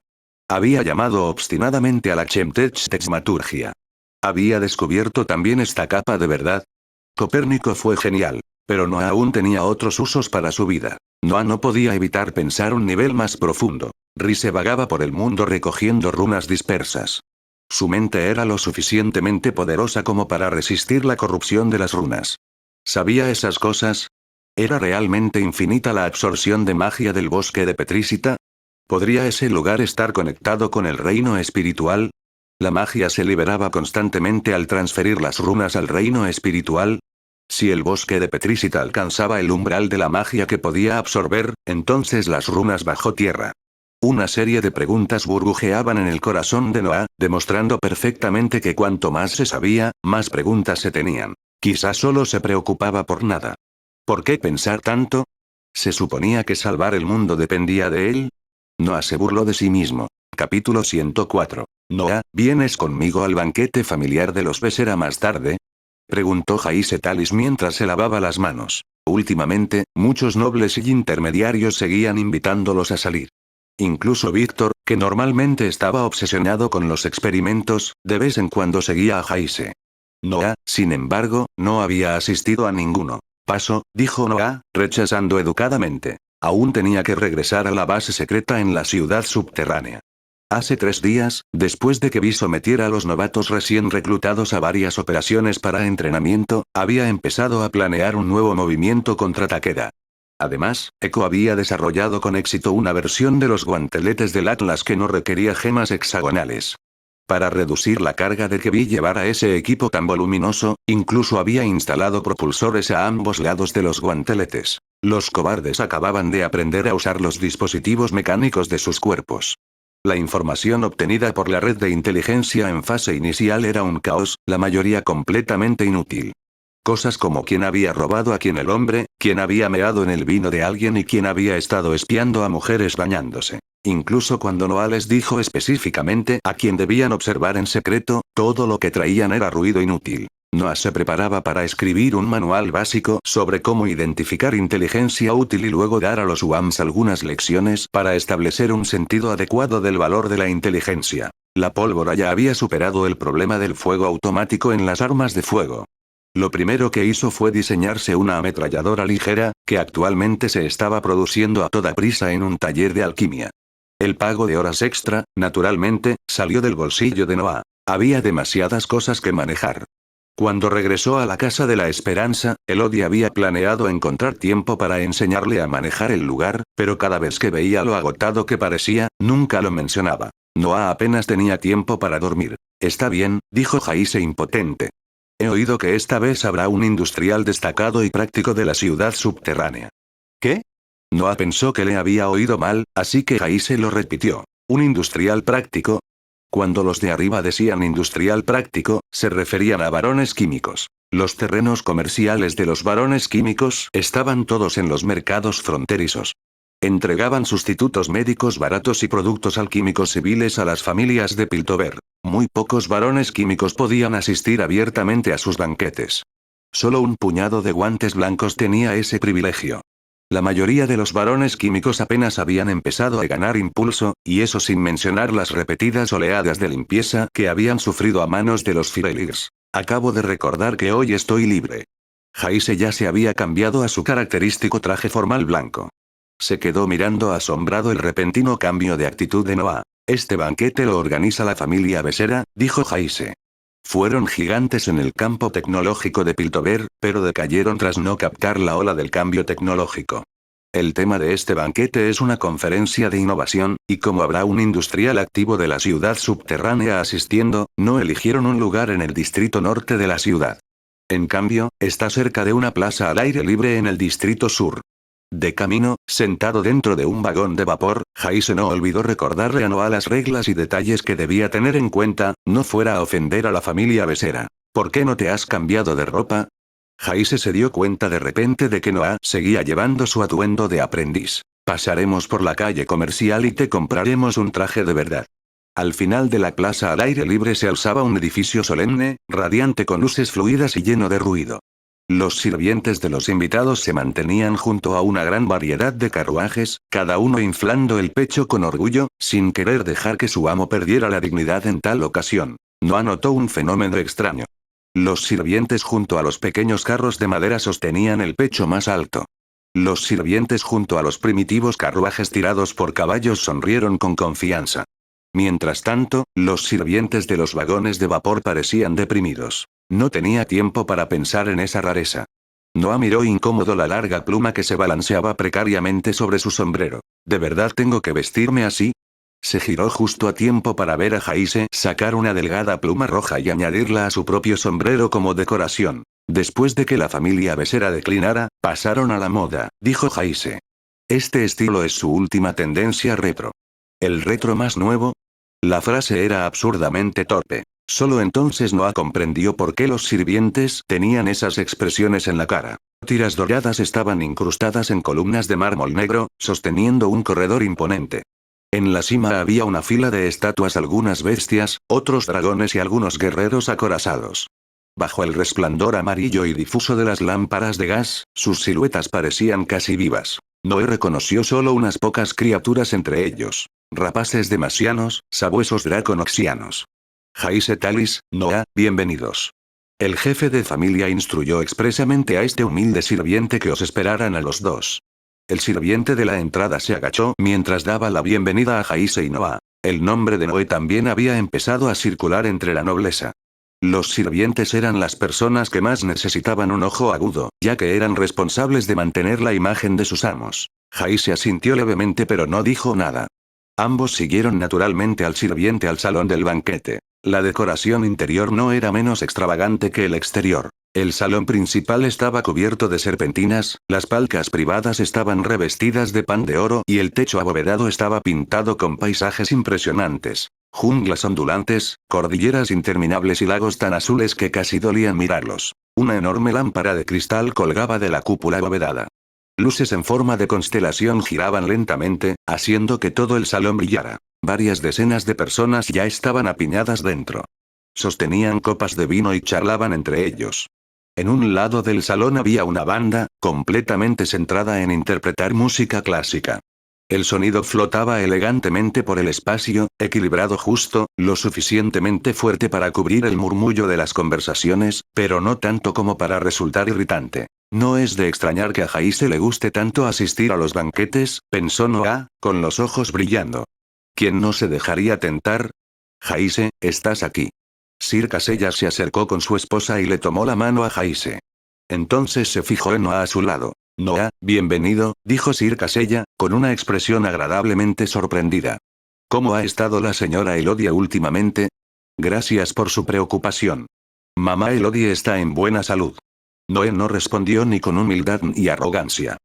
Había llamado obstinadamente a la Chemtech Texmaturgia. ¿Había descubierto también esta capa de verdad? Copérnico fue genial. Pero Noah aún tenía otros usos para su vida. Noah no podía evitar pensar un nivel más profundo. Rise vagaba por el mundo recogiendo runas dispersas. Su mente era lo suficientemente poderosa como para resistir la corrupción de las runas. ¿Sabía esas cosas? ¿Era realmente infinita la absorción de magia del bosque de Petricita? ¿Podría ese lugar estar conectado con el reino espiritual? ¿La magia se liberaba constantemente al transferir las runas al reino espiritual? Si el bosque de Petricita alcanzaba el umbral de la magia que podía absorber, entonces las runas bajo tierra. Una serie de preguntas burbujeaban en el corazón de Noah, demostrando perfectamente que cuanto más se sabía, más preguntas se tenían. Quizás solo se preocupaba por nada. ¿Por qué pensar tanto? ¿Se suponía que salvar el mundo dependía de él? Noah se burló de sí mismo. Capítulo 104. Noah, ¿vienes conmigo al banquete familiar de los Besera más tarde? Preguntó Jaise Talis mientras se lavaba las manos. Últimamente, muchos nobles y intermediarios seguían invitándolos a salir. Incluso Víctor, que normalmente estaba obsesionado con los experimentos, de vez en cuando seguía a Jaise. Noah, sin embargo, no había asistido a ninguno. Paso, dijo Noah, rechazando educadamente. Aún tenía que regresar a la base secreta en la ciudad subterránea. Hace 3 días, después de que Vi sometiera a los novatos recién reclutados a varias operaciones para entrenamiento, había empezado a planear un nuevo movimiento contra Takeda. Además, Echo había desarrollado con éxito una versión de los guanteletes del Atlas que no requería gemas hexagonales. Para reducir la carga de que vi llevar a ese equipo tan voluminoso, incluso había instalado propulsores a ambos lados de los guanteletes. Los cobardes acababan de aprender a usar los dispositivos mecánicos de sus cuerpos. La información obtenida por la red de inteligencia en fase inicial era un caos, la mayoría completamente inútil. Cosas como quién había robado a quién el hombre, quién había meado en el vino de alguien y quién había estado espiando a mujeres bañándose. Incluso cuando Noah les dijo específicamente a quién debían observar en secreto, todo lo que traían era ruido inútil. Noah se preparaba para escribir un manual básico sobre cómo identificar inteligencia útil y luego dar a los UAMs algunas lecciones para establecer un sentido adecuado del valor de la inteligencia. La pólvora ya había superado el problema del fuego automático en las armas de fuego. Lo primero que hizo fue diseñarse una ametralladora ligera, que actualmente se estaba produciendo a toda prisa en un taller de alquimia. El pago de horas extra, naturalmente, salió del bolsillo de Noah. Había demasiadas cosas que manejar. Cuando regresó a la Casa de la Esperanza, Elodie había planeado encontrar tiempo para enseñarle a manejar el lugar, pero cada vez que veía lo agotado que parecía, nunca lo mencionaba. Noah apenas tenía tiempo para dormir. Está bien, dijo Jaise impotente. He oído que esta vez habrá un industrial destacado y práctico de la ciudad subterránea. ¿Qué? Noah pensó que le había oído mal, así que Jaise lo repitió. ¿Un industrial práctico? Cuando los de arriba decían industrial práctico, se referían a varones químicos. Los terrenos comerciales de los varones químicos estaban todos en los mercados fronterizos. Entregaban sustitutos médicos baratos y productos alquímicos civiles a las familias de Piltover. Muy pocos varones químicos podían asistir abiertamente a sus banquetes. Solo un puñado de guantes blancos tenía ese privilegio. La mayoría de los varones químicos apenas habían empezado a ganar impulso, y eso sin mencionar las repetidas oleadas de limpieza que habían sufrido a manos de los Firelirs. Acabo de recordar que hoy estoy libre. Jaise ya se había cambiado a su característico traje formal blanco. Se quedó mirando asombrado el repentino cambio de actitud de Noah. Este banquete lo organiza la familia Besera, dijo Jaise. Fueron gigantes en el campo tecnológico de Piltover, pero decayeron tras no captar la ola del cambio tecnológico. El tema de este banquete es una conferencia de innovación, y como habrá un industrial activo de la ciudad subterránea asistiendo, no eligieron un lugar en el distrito norte de la ciudad. En cambio, está cerca de una plaza al aire libre en el distrito sur. De camino, sentado dentro de un vagón de vapor, Jaise no olvidó recordarle a Noah las reglas y detalles que debía tener en cuenta, no fuera a ofender a la familia Besera. ¿Por qué no te has cambiado de ropa? Jaise se dio cuenta de repente de que Noah seguía llevando su atuendo de aprendiz. Pasaremos por la calle comercial y te compraremos un traje de verdad. Al final de la plaza al aire libre se alzaba un edificio solemne, radiante con luces fluidas y lleno de ruido. Los sirvientes de los invitados se mantenían junto a una gran variedad de carruajes, cada uno inflando el pecho con orgullo, sin querer dejar que su amo perdiera la dignidad en tal ocasión. Noah notó un fenómeno extraño. Los sirvientes junto a los pequeños carros de madera sostenían el pecho más alto. Los sirvientes junto a los primitivos carruajes tirados por caballos sonrieron con confianza. Mientras tanto, los sirvientes de los vagones de vapor parecían deprimidos. No tenía tiempo para pensar en esa rareza. Noah miró incómodo la larga pluma que se balanceaba precariamente sobre su sombrero. ¿De verdad tengo que vestirme así? Se giró justo a tiempo para ver a Jaise sacar una delgada pluma roja y añadirla a su propio sombrero como decoración. Después de que la familia Besera declinara, pasaron a la moda, dijo Jaise. Este estilo es su última tendencia retro. ¿El retro más nuevo? La frase era absurdamente torpe. Solo entonces Noah comprendió por qué los sirvientes tenían esas expresiones en la cara. Tiras doradas estaban incrustadas en columnas de mármol negro, sosteniendo un corredor imponente. En la cima había una fila de estatuas, algunas bestias, otros dragones y algunos guerreros acorazados. Bajo el resplandor amarillo y difuso de las lámparas de gas, sus siluetas parecían casi vivas. Noé reconoció solo unas pocas criaturas entre ellos. Rapaces demasianos, sabuesos draconoxianos. Jaise Talis, Noah, bienvenidos. El jefe de familia instruyó expresamente a este humilde sirviente que os esperaran a los dos. El sirviente de la entrada se agachó mientras daba la bienvenida a Jaise y Noah. El nombre de Noé también había empezado a circular entre la nobleza. Los sirvientes eran las personas que más necesitaban un ojo agudo, ya que eran responsables de mantener la imagen de sus amos. Jaise asintió levemente pero no dijo nada. Ambos siguieron naturalmente al sirviente al salón del banquete. La decoración interior no era menos extravagante que el exterior. El salón principal estaba cubierto de serpentinas, las palcas privadas estaban revestidas de pan de oro y el techo abovedado estaba pintado con paisajes impresionantes. Junglas ondulantes, cordilleras interminables y lagos tan azules que casi dolían mirarlos. Una enorme lámpara de cristal colgaba de la cúpula abovedada. Luces en forma de constelación giraban lentamente, haciendo que todo el salón brillara. Varias decenas de personas ya estaban apiñadas dentro. Sostenían copas de vino y charlaban entre ellos. En un lado del salón había una banda, completamente centrada en interpretar música clásica. El sonido flotaba elegantemente por el espacio, equilibrado justo, lo suficientemente fuerte para cubrir el murmullo de las conversaciones, pero no tanto como para resultar irritante. No es de extrañar que a Jaise le guste tanto asistir a los banquetes, pensó Noah, con los ojos brillando. ¿Quién no se dejaría tentar? Jaise, estás aquí. Sir Casella se acercó con su esposa y le tomó la mano a Jaise. Entonces se fijó en Noah a su lado. Noah, bienvenido, dijo Sir Casella, con una expresión agradablemente sorprendida. ¿Cómo ha estado la señora Elodie últimamente? Gracias por su preocupación. Mamá Elodie está en buena salud. Noé no respondió ni con humildad ni arrogancia.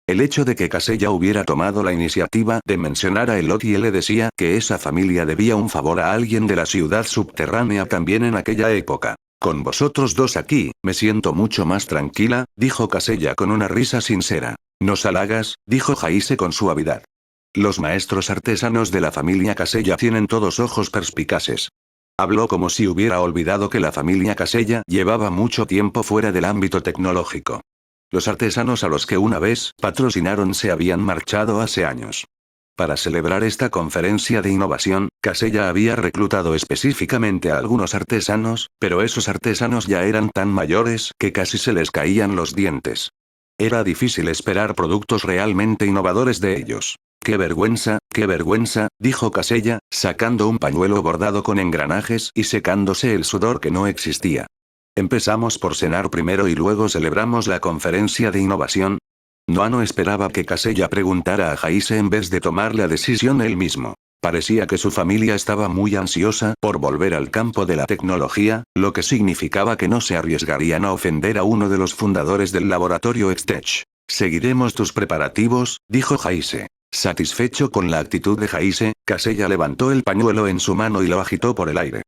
El hecho de que Casella hubiera tomado la iniciativa de mencionar a Elodie le decía que esa familia debía un favor a alguien de la ciudad subterránea también en aquella época. Con vosotros dos aquí, me siento mucho más tranquila, dijo Casella con una risa sincera. Nos halagas, dijo Jaise con suavidad. Los maestros artesanos de la familia Casella tienen todos ojos perspicaces. Habló como si hubiera olvidado que la familia Casella llevaba mucho tiempo fuera del ámbito tecnológico. Los artesanos a los que una vez patrocinaron se habían marchado hace años. Para celebrar esta conferencia de innovación, Casella había reclutado específicamente a algunos artesanos, pero esos artesanos ya eran tan mayores que casi se les caían los dientes. Era difícil esperar productos realmente innovadores de ellos. ¡Qué vergüenza!, dijo Casella, sacando un pañuelo bordado con engranajes y secándose el sudor que no existía. Empezamos por cenar primero y luego celebramos la conferencia de innovación. Noah no esperaba que Casella preguntara a Jaise en vez de tomar la decisión él mismo. Parecía que su familia estaba muy ansiosa por volver al campo de la tecnología, lo que significaba que no se arriesgarían a ofender a uno de los fundadores del laboratorio Extech. Seguiremos tus preparativos, dijo Jaise. Satisfecho con la actitud de Jaise, Casella levantó el pañuelo en su mano y lo agitó por el aire.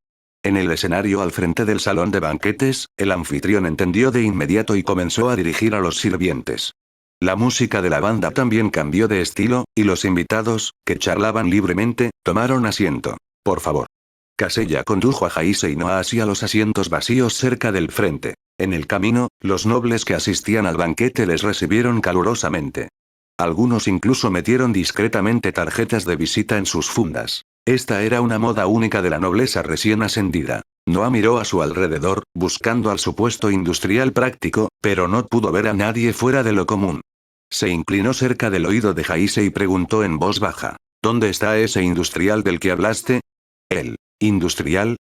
En el escenario al frente del salón de banquetes, el anfitrión entendió de inmediato y comenzó a dirigir a los sirvientes. La música de la banda también cambió de estilo, y los invitados, que charlaban libremente, tomaron asiento. Por favor. Casella condujo a Jaise y Noah hacia los asientos vacíos cerca del frente. En el camino, los nobles que asistían al banquete les recibieron calurosamente. Algunos incluso metieron discretamente tarjetas de visita en sus fundas. Esta era una moda única de la nobleza recién ascendida. Noah miró a su alrededor, buscando al supuesto industrial práctico, pero no pudo ver a nadie fuera de lo común. Se inclinó cerca del oído de Jaise y preguntó en voz baja. ¿Dónde está ese industrial del que hablaste? ¿El industrial?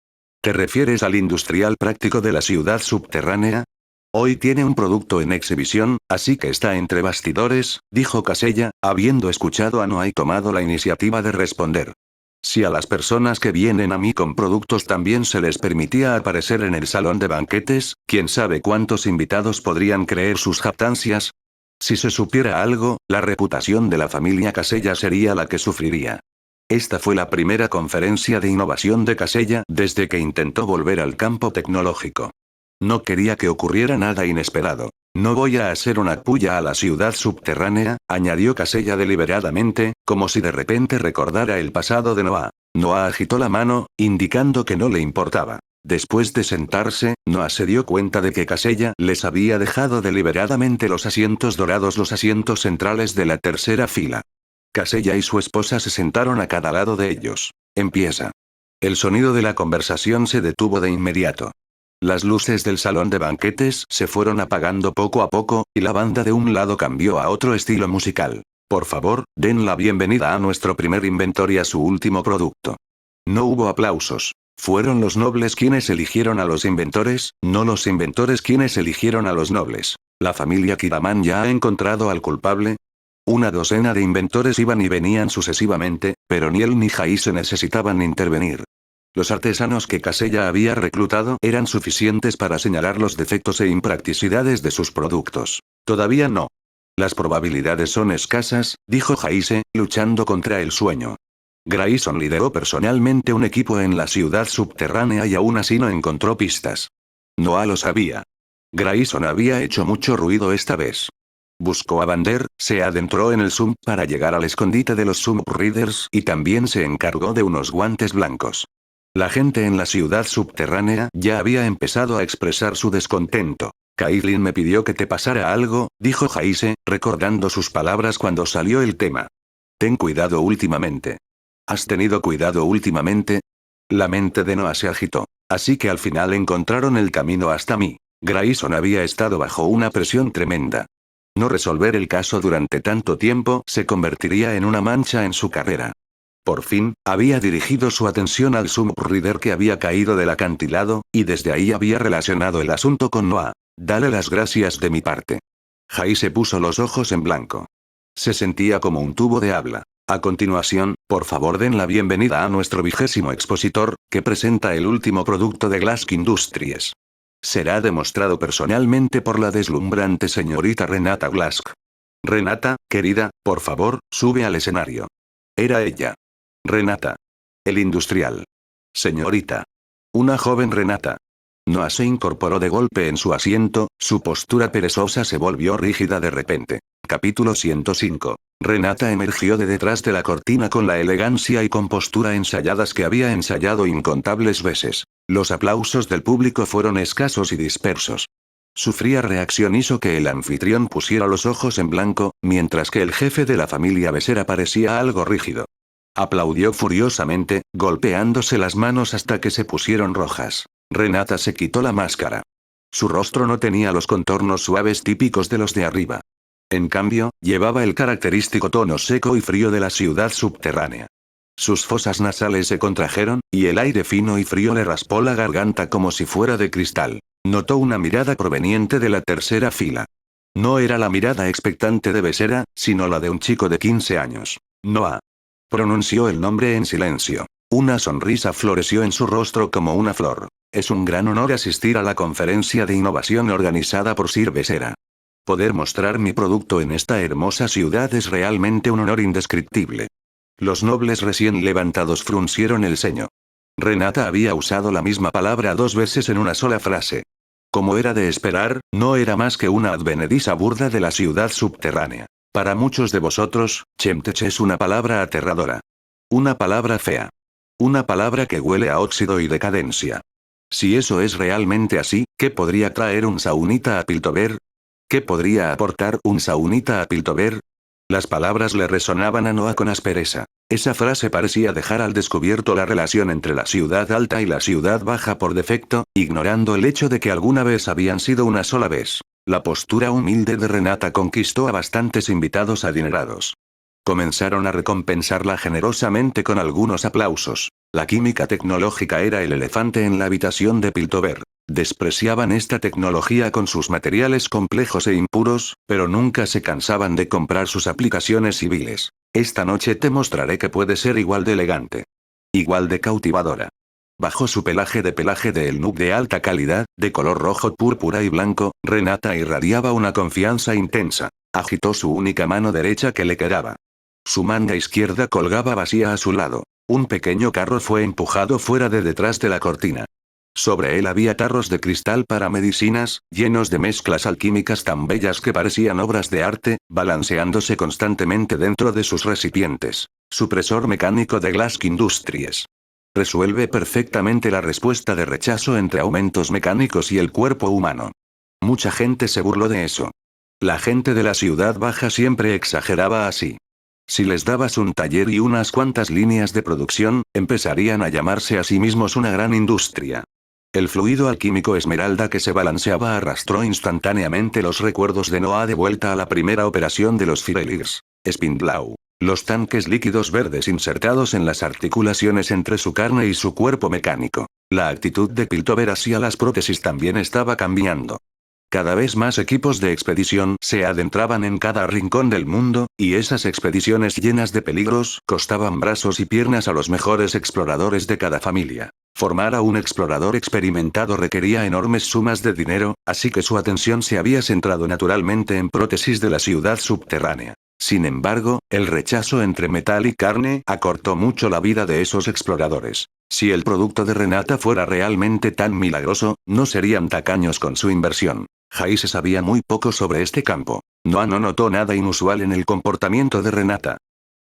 ¿Te refieres al industrial práctico de la ciudad subterránea? Hoy tiene un producto en exhibición, así que está entre bastidores, dijo Casella, habiendo escuchado a Noah y tomado la iniciativa de responder. Si a las personas que vienen a mí con productos también se les permitía aparecer en el salón de banquetes, quién sabe cuántos invitados podrían creer sus jactancias. Si se supiera algo, la reputación de la familia Casella sería la que sufriría. Esta fue la primera conferencia de innovación de Casella desde que intentó volver al campo tecnológico. No quería que ocurriera nada inesperado. No voy a hacer una puya a la ciudad subterránea, añadió Casella deliberadamente, como si de repente recordara el pasado de Noah. Noah agitó la mano, indicando que no le importaba. Después de sentarse, Noah se dio cuenta de que Casella les había dejado deliberadamente los asientos dorados, los asientos centrales de la tercera fila. Casella y su esposa se sentaron a cada lado de ellos. Empieza. El sonido de la conversación se detuvo de inmediato. Las luces del salón de banquetes se fueron apagando poco a poco, y la banda de un lado cambió a otro estilo musical. Por favor, den la bienvenida a nuestro primer inventor y a su último producto. No hubo aplausos. Fueron los nobles quienes eligieron a los inventores, no los inventores quienes eligieron a los nobles. ¿La familia Kiraman ya ha encontrado al culpable? Una docena de inventores iban y venían sucesivamente, pero ni él ni Jaise necesitaban intervenir. Los artesanos que Casella había reclutado eran suficientes para señalar los defectos e impracticidades de sus productos. Todavía no. Las probabilidades son escasas, dijo Jaise, luchando contra el sueño. Grayson lideró personalmente un equipo en la ciudad subterránea y aún así no encontró pistas. Noah lo sabía. Grayson había hecho mucho ruido esta vez. Buscó a Vander, se adentró en el Sump para llegar al escondite de los Sump Readers y también se encargó de unos guantes blancos. La gente en la ciudad subterránea ya había empezado a expresar su descontento. Caitlin me pidió que te pasara algo, dijo Jaise, recordando sus palabras cuando salió el tema. Ten cuidado últimamente. ¿Has tenido cuidado últimamente? La mente de Noah se agitó. Así que al final encontraron el camino hasta mí. Grayson había estado bajo una presión tremenda. No resolver el caso durante tanto tiempo se convertiría en una mancha en su carrera. Por fin, había dirigido su atención al Sump Reader que había caído del acantilado, y desde ahí había relacionado el asunto con Noah. Dale las gracias de mi parte. Jaise puso los ojos en blanco. Se sentía como un tubo de habla. A continuación, por favor den la bienvenida a nuestro 20º expositor, que presenta el último producto de Glask Industries. Será demostrado personalmente por la deslumbrante señorita Renata Glask. Renata, querida, por favor, sube al escenario. Era ella. Renata. El industrial. Señorita. Una joven Renata. Noah se incorporó de golpe en su asiento, su postura perezosa se volvió rígida de repente. Capítulo 105. Renata emergió de detrás de la cortina con la elegancia y compostura ensayadas que había ensayado incontables veces. Los aplausos del público fueron escasos y dispersos. Su fría reacción hizo que el anfitrión pusiera los ojos en blanco, mientras que el jefe de la familia Besera parecía algo rígido. Aplaudió furiosamente, golpeándose las manos hasta que se pusieron rojas. Renata se quitó la máscara. Su rostro no tenía los contornos suaves típicos de los de arriba. En cambio, llevaba el característico tono seco y frío de la ciudad subterránea. Sus fosas nasales se contrajeron, y el aire fino y frío le raspó la garganta como si fuera de cristal. Notó una mirada proveniente de la tercera fila. No era la mirada expectante de Besera, sino la de un chico de 15 años. Noah. Pronunció el nombre en silencio. Una sonrisa floreció en su rostro como una flor. Es un gran honor asistir a la conferencia de innovación organizada por Sir Besera. Poder mostrar mi producto en esta hermosa ciudad es realmente un honor indescriptible. Los nobles recién levantados fruncieron el ceño. Renata había usado la misma palabra 2 veces en una sola frase. Como era de esperar, no era más que una advenediza burda de la ciudad subterránea. Para muchos de vosotros, Chemtech es una palabra aterradora. Una palabra fea. Una palabra que huele a óxido y decadencia. Si eso es realmente así, ¿qué podría traer un saunita a Piltover? ¿Qué podría aportar un saunita a Piltover? Las palabras le resonaban a Noah con aspereza. Esa frase parecía dejar al descubierto la relación entre la ciudad alta y la ciudad baja por defecto, ignorando el hecho de que alguna vez habían sido una sola vez. La postura humilde de Renata conquistó a bastantes invitados adinerados. Comenzaron a recompensarla generosamente con algunos aplausos. La química tecnológica era el elefante en la habitación de Piltover. Despreciaban esta tecnología con sus materiales complejos e impuros, pero nunca se cansaban de comprar sus aplicaciones civiles. Esta noche te mostraré que puede ser igual de elegante. Igual de cautivadora. Bajo su pelaje de el nub de alta calidad, de color rojo, púrpura y blanco, Renata irradiaba una confianza intensa. Agitó su única mano derecha que le quedaba. Su manga izquierda colgaba vacía a su lado. Un pequeño carro fue empujado fuera de detrás de la cortina. Sobre él había tarros de cristal para medicinas, llenos de mezclas alquímicas tan bellas que parecían obras de arte, balanceándose constantemente dentro de sus recipientes. Supresor mecánico de Glask Industries. Resuelve perfectamente la respuesta de rechazo entre aumentos mecánicos y el cuerpo humano. Mucha gente se burló de eso. La gente de la ciudad baja siempre exageraba así. Si les dabas un taller y unas cuantas líneas de producción, empezarían a llamarse a sí mismos una gran industria. El fluido alquímico esmeralda que se balanceaba arrastró instantáneamente los recuerdos de Noah de vuelta a la primera operación de los Firelirs. Spindlau. Los tanques líquidos verdes insertados en las articulaciones entre su carne y su cuerpo mecánico. La actitud de Piltover hacia las prótesis también estaba cambiando. Cada vez más equipos de expedición se adentraban en cada rincón del mundo, y esas expediciones llenas de peligros costaban brazos y piernas a los mejores exploradores de cada familia. Formar a un explorador experimentado requería enormes sumas de dinero, así que su atención se había centrado naturalmente en prótesis de la ciudad subterránea. Sin embargo, el rechazo entre metal y carne acortó mucho la vida de esos exploradores. Si el producto de Renata fuera realmente tan milagroso, no serían tacaños con su inversión. Jaise sabía muy poco sobre este campo. Noah no notó nada inusual en el comportamiento de Renata.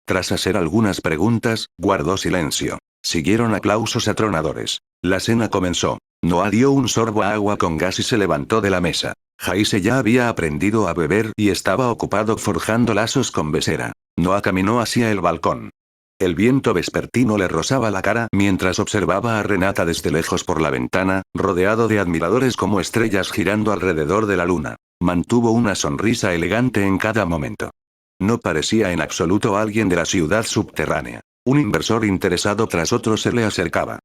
Tras hacer algunas preguntas, guardó silencio. Siguieron aplausos atronadores. La cena comenzó. Noah dio un sorbo a agua con gas y se levantó de la mesa. Jaise ya había aprendido a beber y estaba ocupado forjando lazos con Vesera. Noah caminó hacia el balcón. El viento vespertino le rozaba la cara mientras observaba a Renata desde lejos por la ventana, rodeado de admiradores como estrellas girando alrededor de la luna. Mantuvo una sonrisa elegante en cada momento. No parecía en absoluto alguien de la ciudad subterránea. Un inversor interesado tras otro se le acercaba.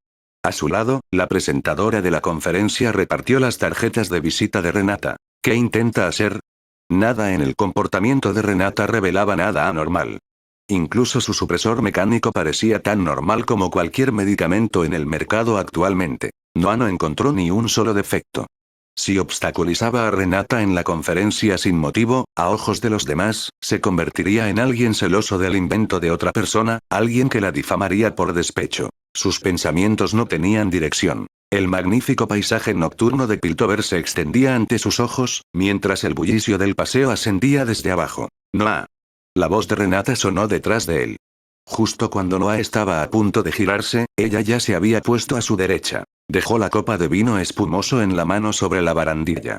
A su lado, la presentadora de la conferencia repartió las tarjetas de visita de Renata. ¿Qué intenta hacer? Nada en el comportamiento de Renata revelaba nada anormal. Incluso su supresor mecánico parecía tan normal como cualquier medicamento en el mercado actualmente. Noah no encontró ni un solo defecto. Si obstaculizaba a Renata en la conferencia sin motivo, a ojos de los demás, se convertiría en alguien celoso del invento de otra persona, alguien que la difamaría por despecho. Sus pensamientos no tenían dirección. El magnífico paisaje nocturno de Piltover se extendía ante sus ojos, mientras el bullicio del paseo ascendía desde abajo. Noah. La voz de Renata sonó detrás de él. Justo cuando Noah estaba a punto de girarse, ella ya se había puesto a su derecha. Dejó la copa de vino espumoso en la mano sobre la barandilla.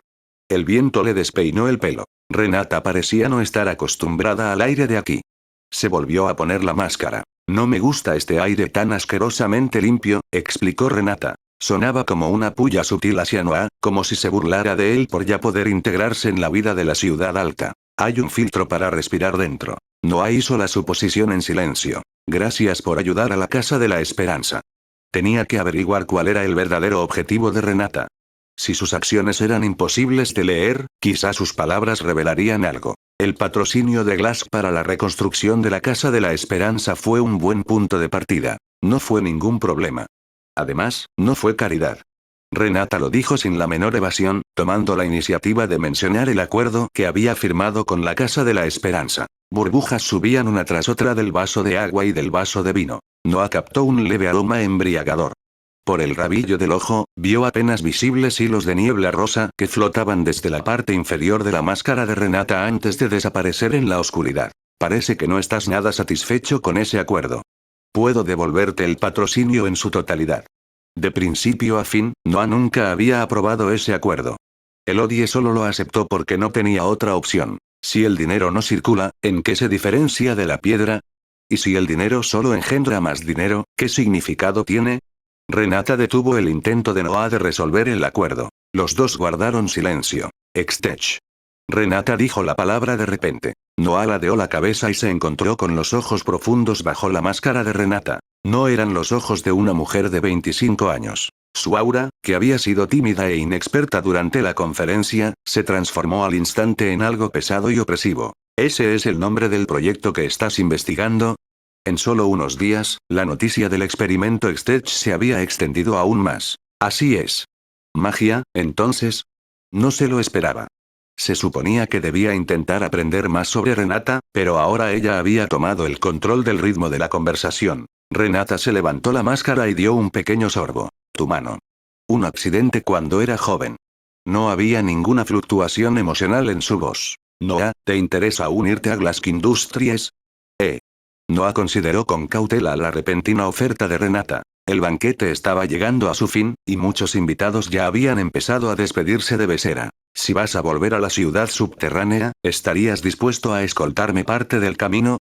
El viento le despeinó el pelo. Renata parecía no estar acostumbrada al aire de aquí. Se volvió a poner la máscara. No me gusta este aire tan asquerosamente limpio, explicó Renata. Sonaba como una puya sutil hacia Noah, como si se burlara de él por ya poder integrarse en la vida de la ciudad alta. Hay un filtro para respirar dentro. Noah hizo la suposición en silencio. Gracias por ayudar a la Casa de la Esperanza. Tenía que averiguar cuál era el verdadero objetivo de Renata. Si sus acciones eran imposibles de leer, quizá sus palabras revelarían algo. El patrocinio de Glass para la reconstrucción de la Casa de la Esperanza fue un buen punto de partida. No fue ningún problema. Además, no fue caridad. Renata lo dijo sin la menor evasión, tomando la iniciativa de mencionar el acuerdo que había firmado con la Casa de la Esperanza. Burbujas subían una tras otra del vaso de agua y del vaso de vino. Noah captó un leve aroma embriagador. Por el rabillo del ojo, vio apenas visibles hilos de niebla rosa que flotaban desde la parte inferior de la máscara de Renata antes de desaparecer en la oscuridad. Parece que no estás nada satisfecho con ese acuerdo. Puedo devolverte el patrocinio en su totalidad. De principio a fin, Noah nunca había aprobado ese acuerdo. Elodie solo lo aceptó porque no tenía otra opción. Si el dinero no circula, ¿en qué se diferencia de la piedra? ¿Y si el dinero solo engendra más dinero, qué significado tiene? Renata detuvo el intento de Noah de resolver el acuerdo. Los dos guardaron silencio. Extech. Renata dijo la palabra de repente. Noah ladeó la cabeza y se encontró con los ojos profundos bajo la máscara de Renata. No eran los ojos de una mujer de 25 años. Su aura, que había sido tímida e inexperta durante la conferencia, se transformó al instante en algo pesado y opresivo. ¿Ese es el nombre del proyecto que estás investigando? En solo unos días, la noticia del experimento Extech se había extendido aún más. Así es. ¿Magia, entonces? No se lo esperaba. Se suponía que debía intentar aprender más sobre Renata, pero ahora ella había tomado el control del ritmo de la conversación. Renata se levantó la máscara y dio un pequeño sorbo. Tu mano. Un accidente cuando era joven. No había ninguna fluctuación emocional en su voz. Noah, ¿te interesa unirte a Glass Industries? Noah consideró con cautela la repentina oferta de Renata. El banquete estaba llegando a su fin, y muchos invitados ya habían empezado a despedirse de Vesera. Si vas a volver a la ciudad subterránea, ¿estarías dispuesto a escoltarme parte del camino?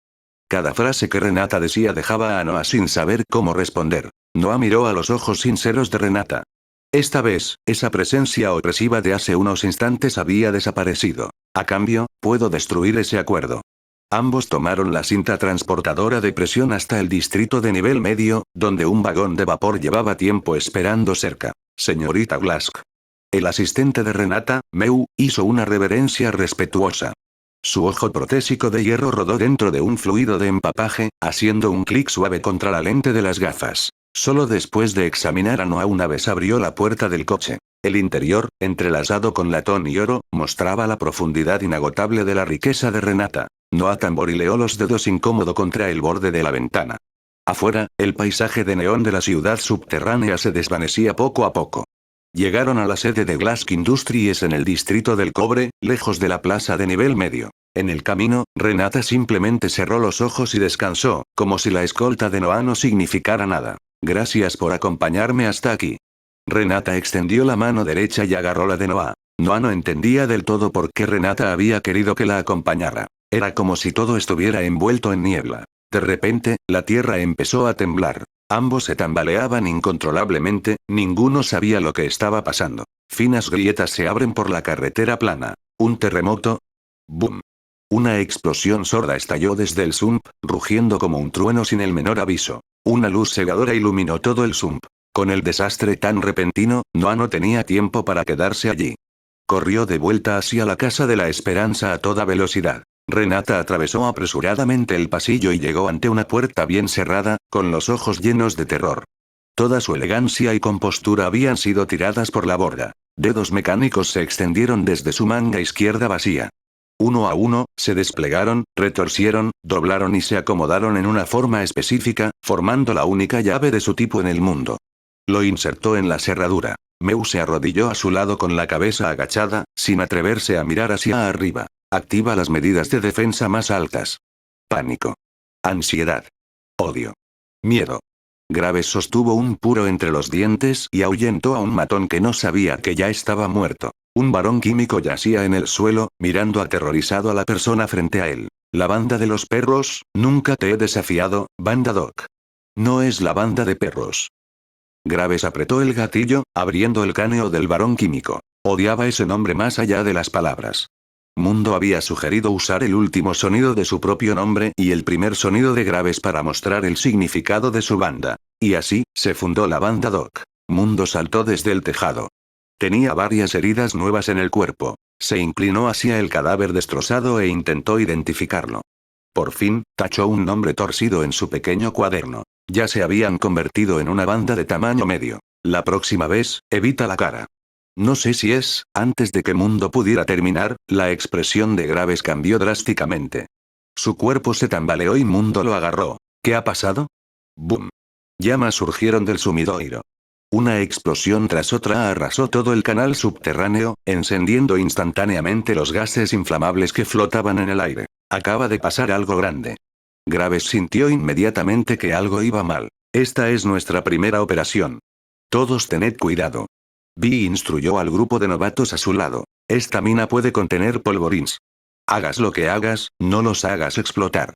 Cada frase que Renata decía dejaba a Noah sin saber cómo responder. Noah miró a los ojos sinceros de Renata. Esta vez, esa presencia opresiva de hace unos instantes había desaparecido. A cambio, puedo destruir ese acuerdo. Ambos tomaron la cinta transportadora de presión hasta el distrito de nivel medio, donde un vagón de vapor llevaba tiempo esperando cerca. Señorita Glask. El asistente de Renata, Meu, hizo una reverencia respetuosa. Su ojo protésico de hierro rodó dentro de un fluido de empapaje, haciendo un clic suave contra la lente de las gafas. Solo después de examinar a Noah una vez abrió la puerta del coche. El interior, entrelazado con latón y oro, mostraba la profundidad inagotable de la riqueza de Renata. Noah tamborileó los dedos incómodo contra el borde de la ventana. Afuera, el paisaje de neón de la ciudad subterránea se desvanecía poco a poco. Llegaron a la sede de Glask Industries en el distrito del cobre, lejos de la plaza de nivel medio. En el camino, Renata simplemente cerró los ojos y descansó, como si la escolta de Noah no significara nada. Gracias por acompañarme hasta aquí. Renata extendió la mano derecha y agarró la de Noah. Noah no entendía del todo por qué Renata había querido que la acompañara. Era como si todo estuviera envuelto en niebla. De repente, la tierra empezó a temblar. Ambos se tambaleaban incontrolablemente, ninguno sabía lo que estaba pasando. Finas grietas se abren por la carretera plana. ¿Un terremoto? ¡Bum! Una explosión sorda estalló desde el sump, rugiendo como un trueno sin el menor aviso. Una luz cegadora iluminó todo el sump. Con el desastre tan repentino, Noah no tenía tiempo para quedarse allí. Corrió de vuelta hacia la Casa de la Esperanza a toda velocidad. Renata atravesó apresuradamente el pasillo y llegó ante una puerta bien cerrada, con los ojos llenos de terror. Toda su elegancia y compostura habían sido tiradas por la borda. Dedos mecánicos se extendieron desde su manga izquierda vacía. Uno a uno, se desplegaron, retorcieron, doblaron y se acomodaron en una forma específica, formando la única llave de su tipo en el mundo. Lo insertó en la cerradura. Meu se arrodilló a su lado con la cabeza agachada, sin atreverse a mirar hacia arriba. Activa las medidas de defensa más altas. Pánico. Ansiedad. Odio. Miedo. Graves sostuvo un puro entre los dientes y ahuyentó a un matón que no sabía que ya estaba muerto. Un varón químico yacía en el suelo, mirando aterrorizado a la persona frente a él. La banda de los perros, nunca te he desafiado, banda Doc. No es la banda de perros. Graves apretó el gatillo, abriendo el cráneo del varón químico. Odiaba ese nombre más allá de las palabras. Mundo había sugerido usar el último sonido de su propio nombre y el primer sonido de Graves para mostrar el significado de su banda. Y así, se fundó la banda Doc. Mundo saltó desde el tejado. Tenía varias heridas nuevas en el cuerpo. Se inclinó hacia el cadáver destrozado e intentó identificarlo. Por fin, tachó un nombre torcido en su pequeño cuaderno. Ya se habían convertido en una banda de tamaño medio. La próxima vez, evita la cara. No sé si es, antes de que Mundo pudiera terminar, la expresión de Graves cambió drásticamente. Su cuerpo se tambaleó y Mundo lo agarró. ¿Qué ha pasado? ¡Bum! Llamas surgieron del sumidoiro. Una explosión tras otra arrasó todo el canal subterráneo, encendiendo instantáneamente los gases inflamables que flotaban en el aire. Acaba de pasar algo grande. Graves sintió inmediatamente que algo iba mal. Esta es nuestra primera operación. Todos tened cuidado. Vi instruyó al grupo de novatos a su lado. Esta mina puede contener polvorines. Hagas lo que hagas, no los hagas explotar.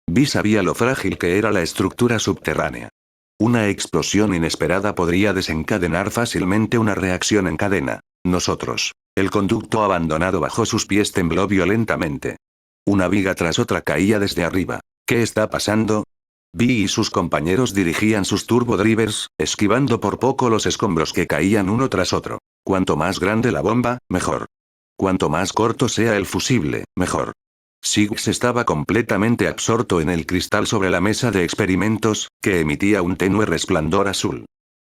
Vi sabía lo frágil que era la estructura subterránea. Una explosión inesperada podría desencadenar fácilmente una reacción en cadena. Nosotros. El conducto abandonado bajo sus pies tembló violentamente. Una viga tras otra caía desde arriba. ¿Qué está pasando? Vi y sus compañeros dirigían sus turbodrivers, esquivando por poco los escombros que caían uno tras otro. Cuanto más grande la bomba, mejor. Cuanto más corto sea el fusible, mejor. Siggs estaba completamente absorto en el cristal sobre la mesa de experimentos, que emitía un tenue resplandor azul.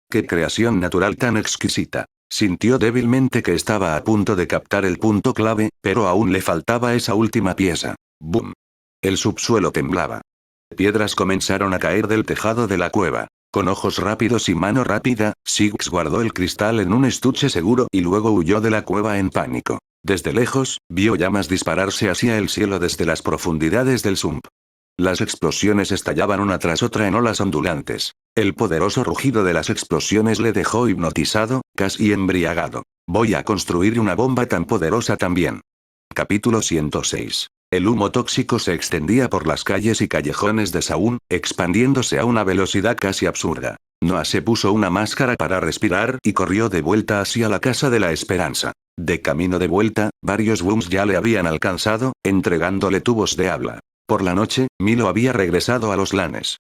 ¡Qué creación natural tan exquisita! Sintió débilmente que estaba a punto de captar el punto clave, pero aún le faltaba esa última pieza. ¡Bum! El subsuelo temblaba. Piedras comenzaron a caer del tejado de la cueva. Con ojos rápidos y mano rápida, Siggs guardó el cristal en un estuche seguro y luego huyó de la cueva en pánico. Desde lejos, vio llamas dispararse hacia el cielo desde las profundidades del sump. Las explosiones estallaban una tras otra en olas ondulantes. El poderoso rugido de las explosiones le dejó hipnotizado, casi embriagado. Voy a construir una bomba tan poderosa también. Capítulo 106. El humo tóxico se extendía por las calles y callejones de Saúl, expandiéndose a una velocidad casi absurda. Noah se puso una máscara para respirar y corrió de vuelta hacia la Casa de la Esperanza. De camino de vuelta, varios booms ya le habían alcanzado, entregándole tubos de habla. Por la noche, Milo había regresado a los lanes.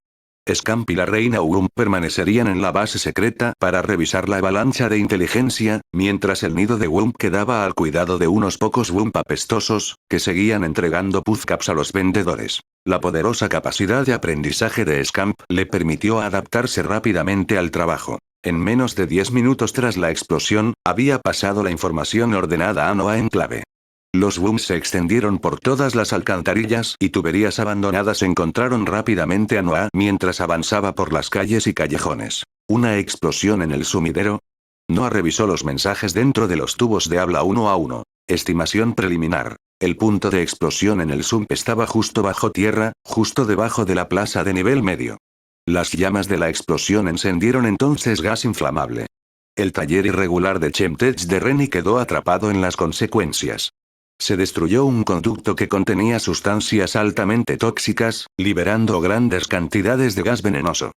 Scamp y la reina Wum permanecerían en la base secreta para revisar la avalancha de inteligencia, mientras el nido de Wump quedaba al cuidado de unos pocos Wump apestosos, que seguían entregando Puzzcaps a los vendedores. La poderosa capacidad de aprendizaje de Scamp le permitió adaptarse rápidamente al trabajo. En menos de 10 minutos tras la explosión, había pasado la información ordenada a Noah en clave. Los booms se extendieron por todas las alcantarillas y tuberías abandonadas encontraron rápidamente a Noah mientras avanzaba por las calles y callejones. ¿Una explosión en el sumidero? Noah revisó los mensajes dentro de los tubos de habla uno a uno. Estimación preliminar. El punto de explosión en el sump estaba justo bajo tierra, justo debajo de la plaza de nivel medio. Las llamas de la explosión encendieron entonces gas inflamable. El taller irregular de Chemtech de Rennie quedó atrapado en las consecuencias. Se destruyó un conducto que contenía sustancias altamente tóxicas, liberando grandes cantidades de gas venenoso.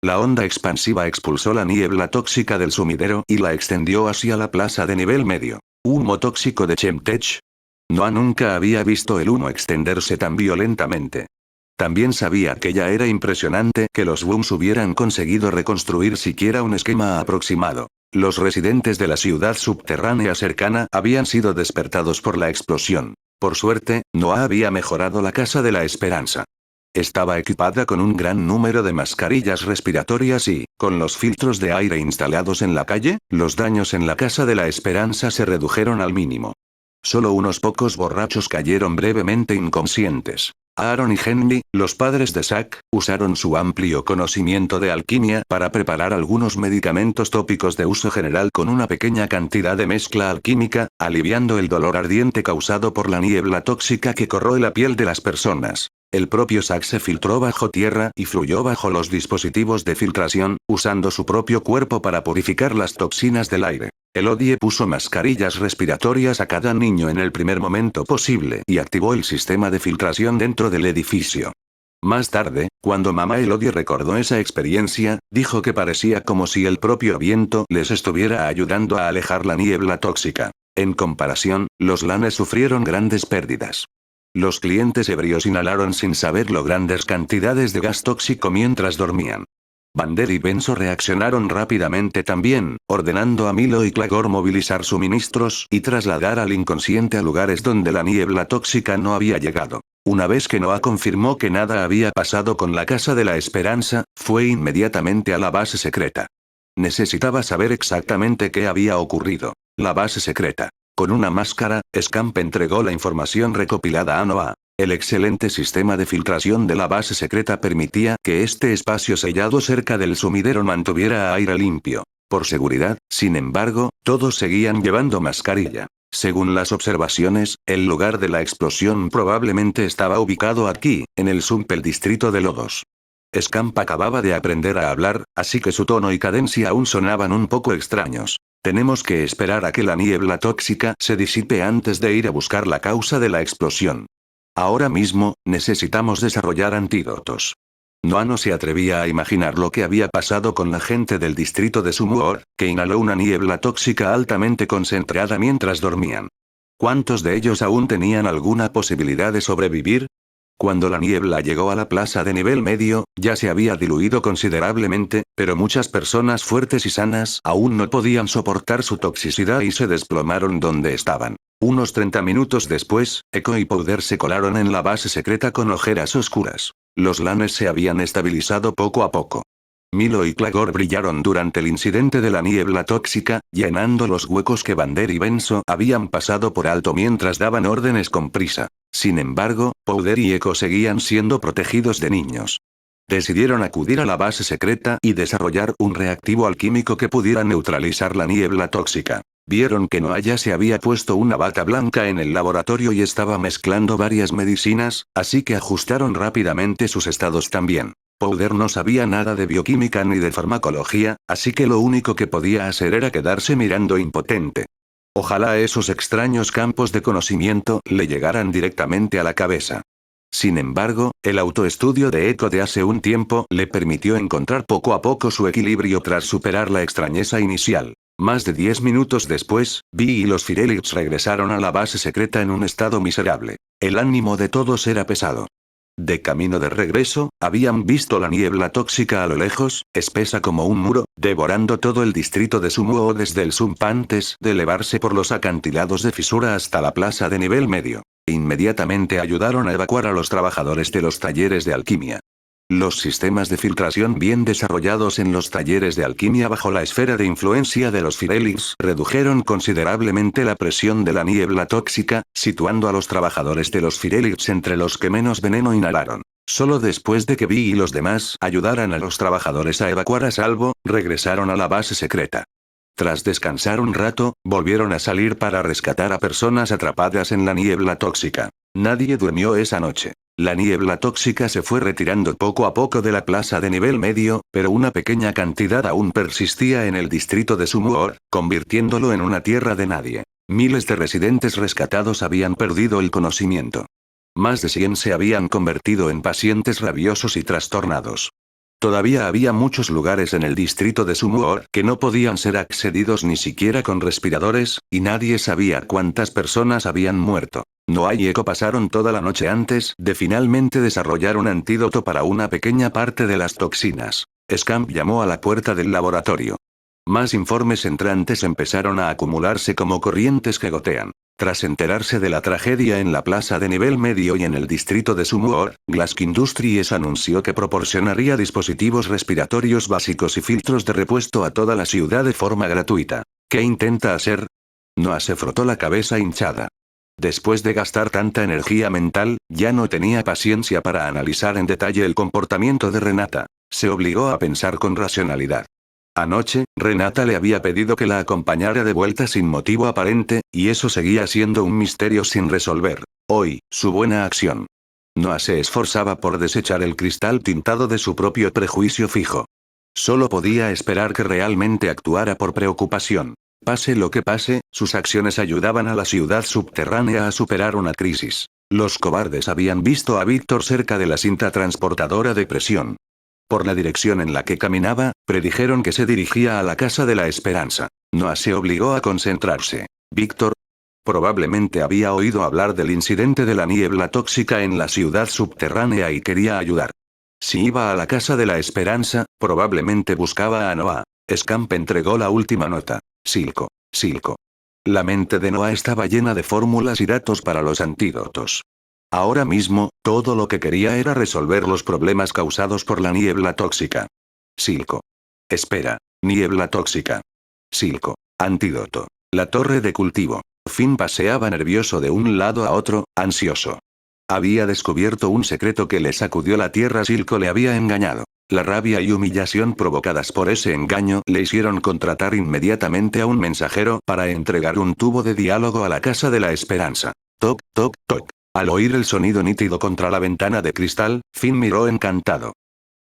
La onda expansiva expulsó la niebla tóxica del sumidero y la extendió hacia la plaza de nivel medio. ¿Humo tóxico de Chemtech? Noah nunca había visto el humo extenderse tan violentamente. También sabía que ya era impresionante que los Wooms hubieran conseguido reconstruir siquiera un esquema aproximado. Los residentes de la ciudad subterránea cercana habían sido despertados por la explosión. Por suerte, Noah había mejorado la Casa de la Esperanza. Estaba equipada con un gran número de mascarillas respiratorias y, con los filtros de aire instalados en la calle, los daños en la Casa de la Esperanza se redujeron al mínimo. Solo unos pocos borrachos cayeron brevemente inconscientes. Aaron y Henry, los padres de Zack, usaron su amplio conocimiento de alquimia para preparar algunos medicamentos tópicos de uso general con una pequeña cantidad de mezcla alquímica, aliviando el dolor ardiente causado por la niebla tóxica que corroe la piel de las personas. El propio Zack se filtró bajo tierra y fluyó bajo los dispositivos de filtración, usando su propio cuerpo para purificar las toxinas del aire. Elodie puso mascarillas respiratorias a cada niño en el primer momento posible y activó el sistema de filtración dentro del edificio. Más tarde, cuando mamá Elodie recordó esa experiencia, dijo que parecía como si el propio viento les estuviera ayudando a alejar la niebla tóxica. En comparación, los lanes sufrieron grandes pérdidas. Los clientes ebrios inhalaron sin saberlo grandes cantidades de gas tóxico mientras dormían. Vander y Benzo reaccionaron rápidamente también, ordenando a Milo y Clagor movilizar suministros y trasladar al inconsciente a lugares donde la niebla tóxica no había llegado. Una vez que Noah confirmó que nada había pasado con la Casa de la Esperanza, fue inmediatamente a la base secreta. Necesitaba saber exactamente qué había ocurrido. La base secreta. Con una máscara, Scamp entregó la información recopilada a Noah. El excelente sistema de filtración de la base secreta permitía que este espacio sellado cerca del sumidero mantuviera aire limpio. Por seguridad, sin embargo, todos seguían llevando mascarilla. Según las observaciones, el lugar de la explosión probablemente estaba ubicado aquí, en el Sumpel distrito de Lodos. Scamp acababa de aprender a hablar, así que su tono y cadencia aún sonaban un poco extraños. Tenemos que esperar a que la niebla tóxica se disipe antes de ir a buscar la causa de la explosión. Ahora mismo, necesitamos desarrollar antídotos. Noah no se atrevía a imaginar lo que había pasado con la gente del distrito de Sumuor, que inhaló una niebla tóxica altamente concentrada mientras dormían. ¿Cuántos de ellos aún tenían alguna posibilidad de sobrevivir? Cuando la niebla llegó a la plaza de nivel medio, ya se había diluido considerablemente, pero muchas personas fuertes y sanas aún no podían soportar su toxicidad y se desplomaron donde estaban. Unos 30 minutos después, Echo y Powder se colaron en la base secreta con ojeras oscuras. Los lanes se habían estabilizado poco a poco. Milo y Clagor brillaron durante el incidente de la niebla tóxica, llenando los huecos que Vander y Benzo habían pasado por alto mientras daban órdenes con prisa. Sin embargo, Powder y Echo seguían siendo protegidos de niños. Decidieron acudir a la base secreta y desarrollar un reactivo alquímico que pudiera neutralizar la niebla tóxica. Vieron que Noah ya se había puesto una bata blanca en el laboratorio y estaba mezclando varias medicinas, así que ajustaron rápidamente sus estados también. Powder no sabía nada de bioquímica ni de farmacología, así que lo único que podía hacer era quedarse mirando impotente. Ojalá esos extraños campos de conocimiento le llegaran directamente a la cabeza. Sin embargo, el autoestudio de Echo de hace un tiempo le permitió encontrar poco a poco su equilibrio tras superar la extrañeza inicial. Más de 10 minutos después, Vi y los Firelix regresaron a la base secreta en un estado miserable. El ánimo de todos era pesado. De camino de regreso, habían visto la niebla tóxica a lo lejos, espesa como un muro, devorando todo el distrito de Sumuo desde el Sump antes de elevarse por los acantilados de fisura hasta la plaza de nivel medio. Inmediatamente ayudaron a evacuar a los trabajadores de los talleres de alquimia. Los sistemas de filtración bien desarrollados en los talleres de alquimia bajo la esfera de influencia de los Firelings redujeron considerablemente la presión de la niebla tóxica, situando a los trabajadores de los Firelings entre los que menos veneno inhalaron. Solo después de que Vi y los demás ayudaran a los trabajadores a evacuar a salvo, regresaron a la base secreta. Tras descansar un rato, volvieron a salir para rescatar a personas atrapadas en la niebla tóxica. Nadie durmió esa noche. La niebla tóxica se fue retirando poco a poco de la plaza de nivel medio, pero una pequeña cantidad aún persistía en el distrito de Sumuor, convirtiéndolo en una tierra de nadie. Miles de residentes rescatados habían perdido el conocimiento. Más de 100 se habían convertido en pacientes rabiosos y trastornados. Todavía había muchos lugares en el distrito de Sumuor que no podían ser accedidos ni siquiera con respiradores, y nadie sabía cuántas personas habían muerto. Noah y Echo pasaron toda la noche antes de finalmente desarrollar un antídoto para una pequeña parte de las toxinas. Scamp llamó a la puerta del laboratorio. Más informes entrantes empezaron a acumularse como corrientes que gotean. Tras enterarse de la tragedia en la plaza de nivel medio y en el distrito de Sumuor, Glask Industries anunció que proporcionaría dispositivos respiratorios básicos y filtros de repuesto a toda la ciudad de forma gratuita. ¿Qué intenta hacer? Noah se frotó la cabeza hinchada. Después de gastar tanta energía mental, ya no tenía paciencia para analizar en detalle el comportamiento de Renata. Se obligó a pensar con racionalidad. Anoche, Renata le había pedido que la acompañara de vuelta sin motivo aparente, y eso seguía siendo un misterio sin resolver. Hoy, su buena acción. Noah se esforzaba por desechar el cristal tintado de su propio prejuicio fijo. Solo podía esperar que realmente actuara por preocupación. Pase lo que pase, sus acciones ayudaban a la ciudad subterránea a superar una crisis. Los cobardes habían visto a Víctor cerca de la cinta transportadora de presión. Por la dirección en la que caminaba, predijeron que se dirigía a la Casa de la Esperanza. Noah se obligó a concentrarse. Víctor probablemente había oído hablar del incidente de la niebla tóxica en la ciudad subterránea y quería ayudar. Si iba a la Casa de la Esperanza, probablemente buscaba a Noah. Scamp entregó la última nota. Silco. Silco. La mente de Noah estaba llena de fórmulas y datos para los antídotos. Ahora mismo, todo lo que quería era resolver los problemas causados por la niebla tóxica. Silco. Espera. Niebla tóxica. Silco. Antídoto. La torre de cultivo. Finn paseaba nervioso de un lado a otro, ansioso. Había descubierto un secreto que le sacudió la tierra. Silco le había engañado. La rabia y humillación provocadas por ese engaño le hicieron contratar inmediatamente a un mensajero para entregar un tubo de diálogo a la Casa de la Esperanza. Toc, toc, toc. Al oír el sonido nítido contra la ventana de cristal, Finn miró encantado.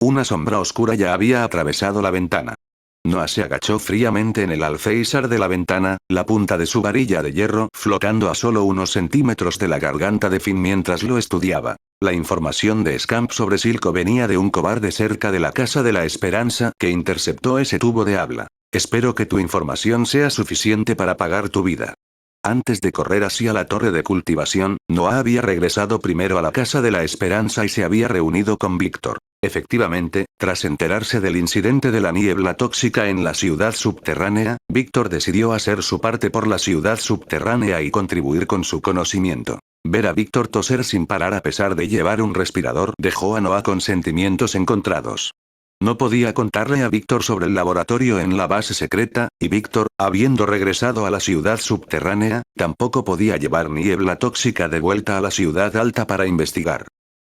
Una sombra oscura ya había atravesado la ventana. Noah se agachó fríamente en el alféizar de la ventana, la punta de su varilla de hierro flotando a solo unos centímetros de la garganta de Finn mientras lo estudiaba. La información de Scamp sobre Silco venía de un cobarde cerca de la Casa de la Esperanza que interceptó ese tubo de habla. Espero que tu información sea suficiente para pagar tu vida. Antes de correr hacia la torre de cultivación, Noah había regresado primero a la Casa de la Esperanza y se había reunido con Víctor. Efectivamente, tras enterarse del incidente de la niebla tóxica en la ciudad subterránea, Víctor decidió hacer su parte por la ciudad subterránea y contribuir con su conocimiento. Ver a Víctor toser sin parar a pesar de llevar un respirador dejó a Noah con sentimientos encontrados. No podía contarle a Víctor sobre el laboratorio en la base secreta, y Víctor, habiendo regresado a la ciudad subterránea, tampoco podía llevar niebla tóxica de vuelta a la ciudad alta para investigar.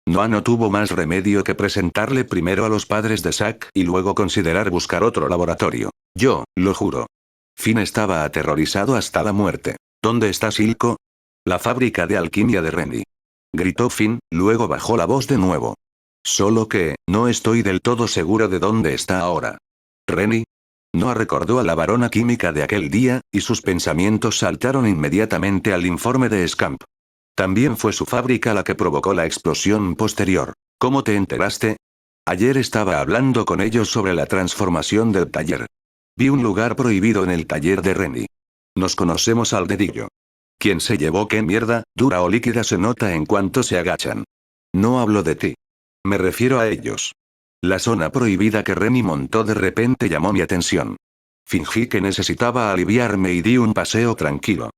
Noah no tuvo más remedio que presentarle primero a los padres de Zack y luego considerar buscar otro laboratorio. Yo, lo juro. Finn estaba aterrorizado hasta la muerte. ¿Dónde está Silco? La fábrica de alquimia de Renny. Gritó Finn, luego bajó la voz de nuevo. Solo que, no estoy del todo seguro de dónde está ahora. ¿Renny? Noah recordó a la varona química de aquel día, y sus pensamientos saltaron inmediatamente al informe de Scamp. También fue su fábrica la que provocó la explosión posterior. ¿Cómo te enteraste? Ayer estaba hablando con ellos sobre la transformación del taller. Vi un lugar prohibido en el taller de Renny. Nos conocemos al dedillo. ¿Quién se llevó qué mierda, dura o líquida se nota en cuanto se agachan? No hablo de ti. Me refiero a ellos. La zona prohibida que Renny montó de repente llamó mi atención. Fingí que necesitaba aliviarme y di un paseo tranquilo.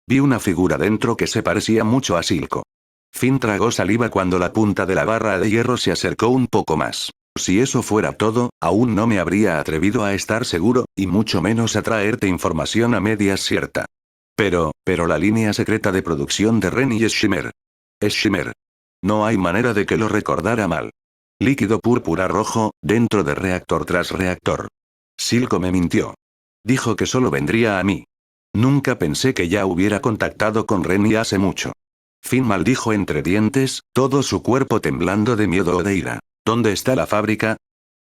Vi una figura dentro que se parecía mucho a Silco. Finn tragó saliva cuando la punta de la barra de hierro se acercó un poco más. Si eso fuera todo, aún no me habría atrevido a estar seguro, y mucho menos a traerte información a medias cierta. Pero la línea secreta de producción de Renny es Shimmer. Es Shimmer. No hay manera de que lo recordara mal. Líquido púrpura rojo, dentro de reactor tras reactor. Silco me mintió. Dijo que solo vendría a mí. Nunca pensé que ya hubiera contactado con Renny hace mucho. Finn maldijo entre dientes, todo su cuerpo temblando de miedo o de ira. ¿Dónde está la fábrica?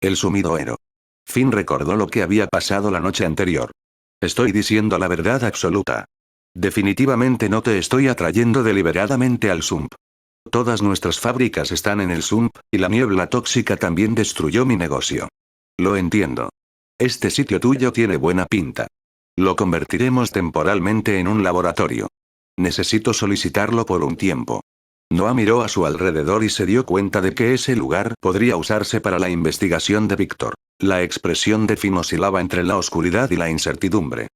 El sumidero. Finn recordó lo que había pasado la noche anterior. Estoy diciendo la verdad absoluta. Definitivamente no te estoy atrayendo deliberadamente al Sump. Todas nuestras fábricas están en el Sump, y la niebla tóxica también destruyó mi negocio. Lo entiendo. Este sitio tuyo tiene buena pinta. Lo convertiremos temporalmente en un laboratorio. Necesito solicitarlo por un tiempo. Noah miró a su alrededor y se dio cuenta de que ese lugar podría usarse para la investigación de Víctor. La expresión de Finn oscilaba entre la oscuridad y la incertidumbre.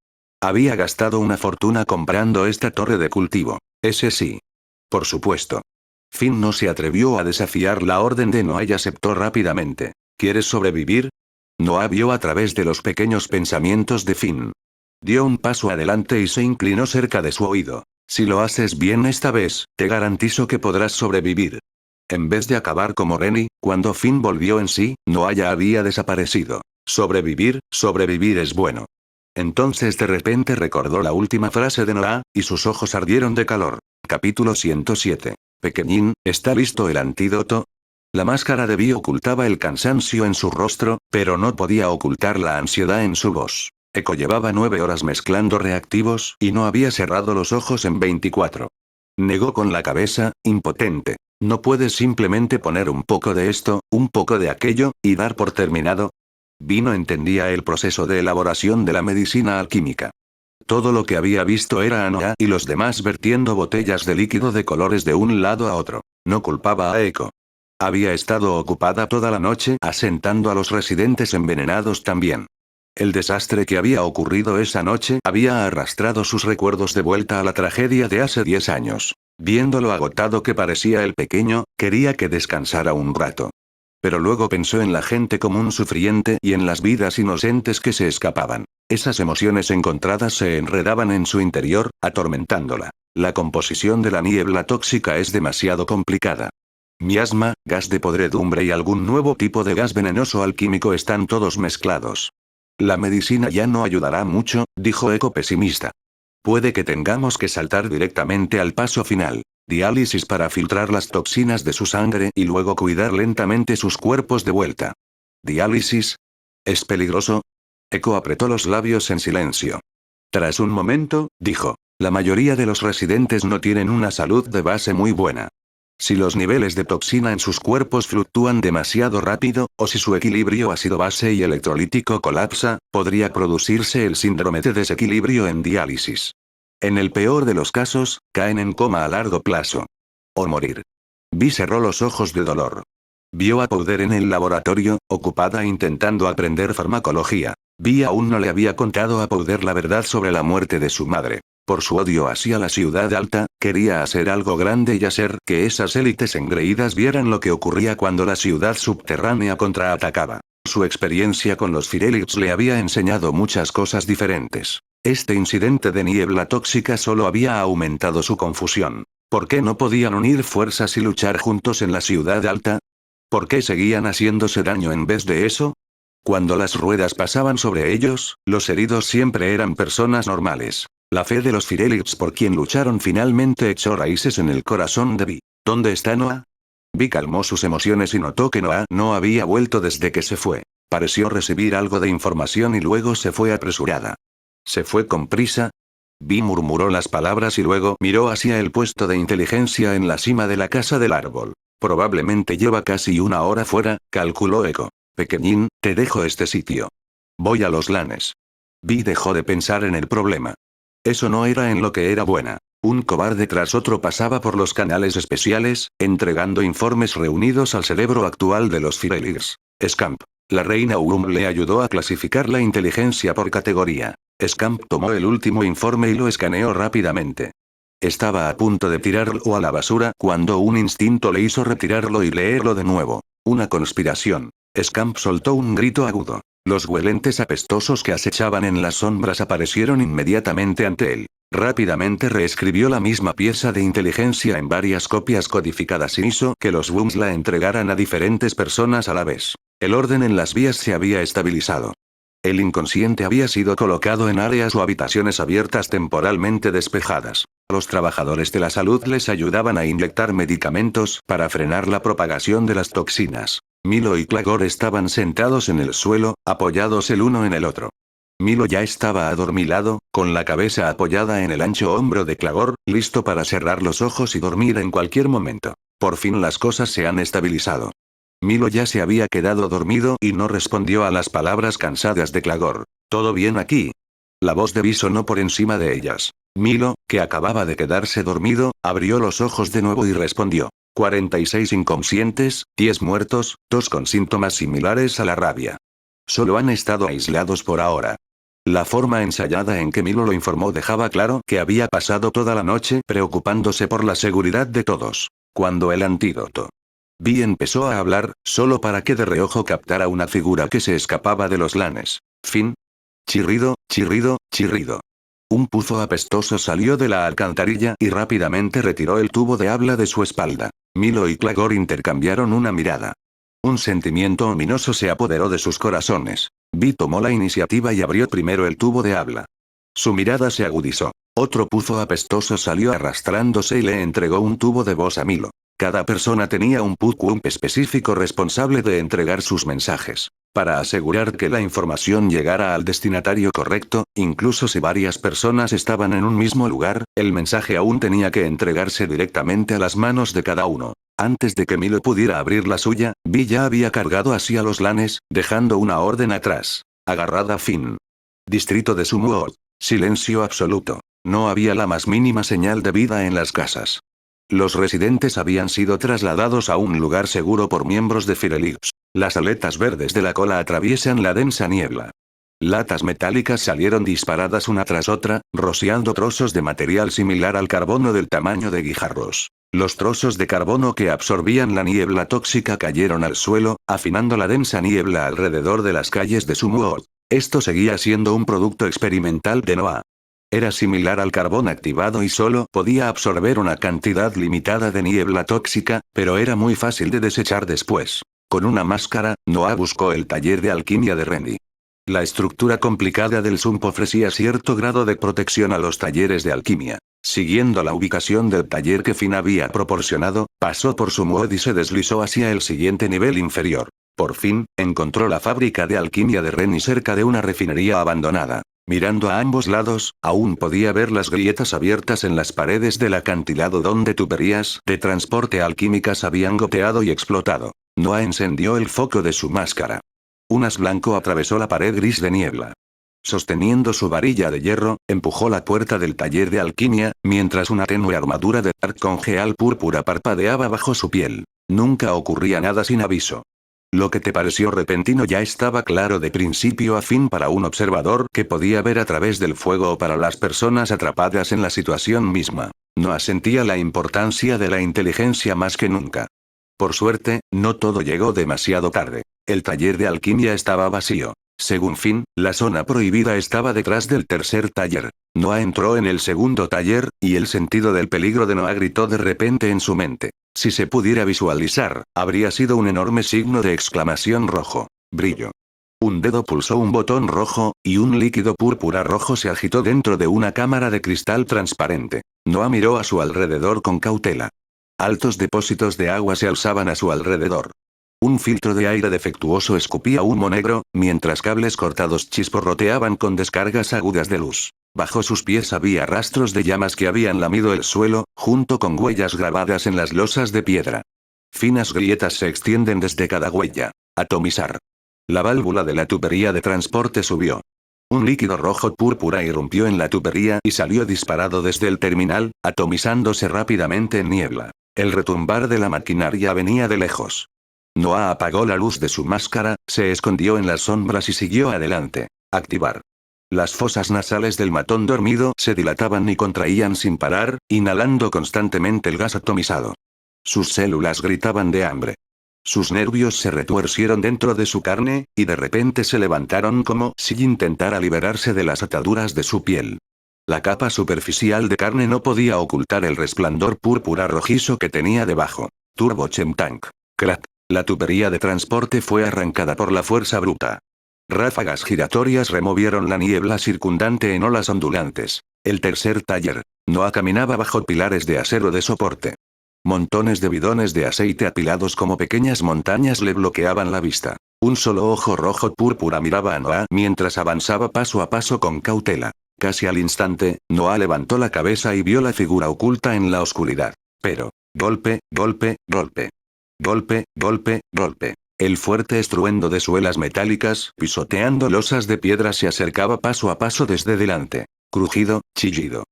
Había gastado una fortuna comprando esta torre de cultivo. Ese sí. Por supuesto. Finn no se atrevió a desafiar la orden de Noah y aceptó rápidamente. ¿Quieres sobrevivir? Noah vio a través de los pequeños pensamientos de Finn. Dio un paso adelante y se inclinó cerca de su oído. Si lo haces bien esta vez, te garantizo que podrás sobrevivir. En vez de acabar como Renny, cuando Finn volvió en sí, Noah ya había desaparecido. Sobrevivir es bueno. Entonces de repente recordó la última frase de Noah, y sus ojos ardieron de calor. Capítulo 107. Pequeñín, ¿está listo el antídoto? La máscara de Vi ocultaba el cansancio en su rostro, pero no podía ocultar la ansiedad en su voz. Echo llevaba 9 horas mezclando reactivos, y no había cerrado los ojos en 24. Negó con la cabeza, impotente. ¿No puedes simplemente poner un poco de esto, un poco de aquello, y dar por terminado? Vi no entendía el proceso de elaboración de la medicina alquímica. Todo lo que había visto era a Noah y los demás vertiendo botellas de líquido de colores de un lado a otro. No culpaba a Echo. Había estado ocupada toda la noche asentando a los residentes envenenados también. El desastre que había ocurrido esa noche había arrastrado sus recuerdos de vuelta a la tragedia de hace 10 años. Viendo lo agotado que parecía el pequeño, quería que descansara un rato. Pero luego pensó en la gente común sufriente y en las vidas inocentes que se escapaban. Esas emociones encontradas se enredaban en su interior, atormentándola. La composición de la niebla tóxica es demasiado complicada. Miasma, gas de podredumbre y algún nuevo tipo de gas venenoso alquímico están todos mezclados. La medicina ya no ayudará mucho, dijo Echo pesimista. Puede que tengamos que saltar directamente al paso final. Diálisis para filtrar las toxinas de su sangre y luego cuidar lentamente sus cuerpos de vuelta. ¿Diálisis? ¿Es peligroso? Echo apretó los labios en silencio. Tras un momento, dijo, la mayoría de los residentes no tienen una salud de base muy buena. Si los niveles de toxina en sus cuerpos fluctúan demasiado rápido, o si su equilibrio ácido-base y electrolítico colapsa, podría producirse el síndrome de desequilibrio en diálisis. En el peor de los casos, caen en coma a largo plazo. O morir. Vi cerró los ojos de dolor. Vio a Powder en el laboratorio, ocupada intentando aprender farmacología. Vi aún no le había contado a Powder la verdad sobre la muerte de su madre. Por su odio hacia la ciudad alta, quería hacer algo grande y hacer que esas élites engreídas vieran lo que ocurría cuando la ciudad subterránea contraatacaba. Su experiencia con los Firelix le había enseñado muchas cosas diferentes. Este incidente de niebla tóxica solo había aumentado su confusión. ¿Por qué no podían unir fuerzas y luchar juntos en la ciudad alta? ¿Por qué seguían haciéndose daño en vez de eso? Cuando las ruedas pasaban sobre ellos, los heridos siempre eran personas normales. La fe de los Firelix por quien lucharon finalmente echó raíces en el corazón de Vi. ¿Dónde está Noah? Vi calmó sus emociones y notó que Noah no había vuelto desde que se fue. Pareció recibir algo de información y luego se fue apresurada. ¿Se fue con prisa? Vi murmuró las palabras y luego miró hacia el puesto de inteligencia en la cima de la casa del árbol. Probablemente lleva casi 1 hora fuera, calculó Echo. Pequeñín, te dejo este sitio. Voy a los lanes. Vi dejó de pensar en el problema. Eso no era en lo que era buena. Un cobarde tras otro pasaba por los canales especiales, entregando informes reunidos al cerebro actual de los Firelings. Scamp. La reina Urum le ayudó a clasificar la inteligencia por categoría. Scamp tomó el último informe y lo escaneó rápidamente. Estaba a punto de tirarlo a la basura cuando un instinto le hizo retirarlo y leerlo de nuevo. Una conspiración. Scamp soltó un grito agudo. Los huelentes apestosos que acechaban en las sombras aparecieron inmediatamente ante él. Rápidamente reescribió la misma pieza de inteligencia en varias copias codificadas y hizo que los Wums la entregaran a diferentes personas a la vez. El orden en las vías se había estabilizado. El inconsciente había sido colocado en áreas o habitaciones abiertas temporalmente despejadas. Los trabajadores de la salud les ayudaban a inyectar medicamentos para frenar la propagación de las toxinas. Milo y Clagor estaban sentados en el suelo, apoyados el uno en el otro. Milo ya estaba adormilado, con la cabeza apoyada en el ancho hombro de Clagor, listo para cerrar los ojos y dormir en cualquier momento. Por fin las cosas se han estabilizado. Milo ya se había quedado dormido y no respondió a las palabras cansadas de Clagor. ¿Todo bien aquí? La voz de Vi sonó por encima de ellas. Milo, que acababa de quedarse dormido, abrió los ojos de nuevo y respondió. 46 inconscientes, 10 muertos, 2 con síntomas similares a la rabia. Solo han estado aislados por ahora. La forma ensayada en que Milo lo informó dejaba claro que había pasado toda la noche preocupándose por la seguridad de todos. Cuando el antídoto. Vi empezó a hablar, solo para que de reojo captara una figura que se escapaba de los lanes. Fin. Chirrido, chirrido, chirrido. Un puzo apestoso salió de la alcantarilla y rápidamente retiró el tubo de habla de su espalda. Milo y Clagor intercambiaron una mirada. Un sentimiento ominoso se apoderó de sus corazones. Vi tomó la iniciativa y abrió primero el tubo de habla. Su mirada se agudizó. Otro puzo apestoso salió arrastrándose y le entregó un tubo de voz a Milo. Cada persona tenía un Pukwump específico responsable de entregar sus mensajes. Para asegurar que la información llegara al destinatario correcto, incluso si varias personas estaban en un mismo lugar, el mensaje aún tenía que entregarse directamente a las manos de cada uno. Antes de que Milo pudiera abrir la suya, Vi ya había cargado hacia los lanes, dejando una orden atrás. Agarrada Fin. Distrito de Sumuot. Silencio absoluto. No había la más mínima señal de vida en las casas. Los residentes habían sido trasladados a un lugar seguro por miembros de Firelix. Las aletas verdes de la cola atraviesan la densa niebla. Latas metálicas salieron disparadas una tras otra, rociando trozos de material similar al carbono del tamaño de guijarros. Los trozos de carbono que absorbían la niebla tóxica cayeron al suelo, afinando la densa niebla alrededor de las calles de Sumuot. Esto seguía siendo un producto experimental de Noah. Era similar al carbón activado y solo podía absorber una cantidad limitada de niebla tóxica, pero era muy fácil de desechar después. Con una máscara, Noah buscó el taller de alquimia de Randy. La estructura complicada del Sump ofrecía cierto grado de protección a los talleres de alquimia. Siguiendo la ubicación del taller que Finn había proporcionado, pasó por Sumuot y se deslizó hacia el siguiente nivel inferior. Por fin, encontró la fábrica de alquimia de Randy cerca de una refinería abandonada. Mirando a ambos lados, aún podía ver las grietas abiertas en las paredes del acantilado donde tuberías de transporte alquímicas habían goteado y explotado. Noah encendió el foco de su máscara. Un haz blanco atravesó la pared gris de niebla. Sosteniendo su varilla de hierro, empujó la puerta del taller de alquimia, mientras una tenue armadura de Dark con geal púrpura parpadeaba bajo su piel. Nunca ocurría nada sin aviso. Lo que te pareció repentino ya estaba claro de principio a fin para un observador que podía ver a través del fuego o para las personas atrapadas en la situación misma. Noah sentía la importancia de la inteligencia más que nunca. Por suerte, no todo llegó demasiado tarde. El taller de alquimia estaba vacío. Según Finn, la zona prohibida estaba detrás del tercer taller. Noah entró en el segundo taller, y el sentido del peligro de Noah gritó de repente en su mente. Si se pudiera visualizar, habría sido un enorme signo de exclamación rojo. Brillo. Un dedo pulsó un botón rojo, y un líquido púrpura rojo se agitó dentro de una cámara de cristal transparente. Noah miró a su alrededor con cautela. Altos depósitos de agua se alzaban a su alrededor. Un filtro de aire defectuoso escupía humo negro, mientras cables cortados chisporroteaban con descargas agudas de luz. Bajo sus pies había rastros de llamas que habían lamido el suelo, junto con huellas grabadas en las losas de piedra. Finas grietas se extienden desde cada huella. Atomizar. La válvula de la tubería de transporte subió. Un líquido rojo púrpura irrumpió en la tubería y salió disparado desde el terminal, atomizándose rápidamente en niebla. El retumbar de la maquinaria venía de lejos. Noah apagó la luz de su máscara, se escondió en las sombras y siguió adelante. Activar. Las fosas nasales del matón dormido se dilataban y contraían sin parar, inhalando constantemente el gas atomizado. Sus células gritaban de hambre. Sus nervios se retuercieron dentro de su carne, y de repente se levantaron como si intentara liberarse de las ataduras de su piel. La capa superficial de carne no podía ocultar el resplandor púrpura rojizo que tenía debajo. Turbo Chemtank. Crack. La tubería de transporte fue arrancada por la fuerza bruta. Ráfagas giratorias removieron la niebla circundante en olas ondulantes. El tercer taller. Noah caminaba bajo pilares de acero de soporte. Montones de bidones de aceite apilados como pequeñas montañas le bloqueaban la vista. Un solo ojo rojo púrpura miraba a Noah mientras avanzaba paso a paso con cautela. Casi al instante, Noah levantó la cabeza y vio la figura oculta en la oscuridad. Pero, golpe, golpe, golpe. Golpe, golpe, golpe. El fuerte estruendo de suelas metálicas, pisoteando losas de piedra se acercaba paso a paso desde delante. Crujido, chillido.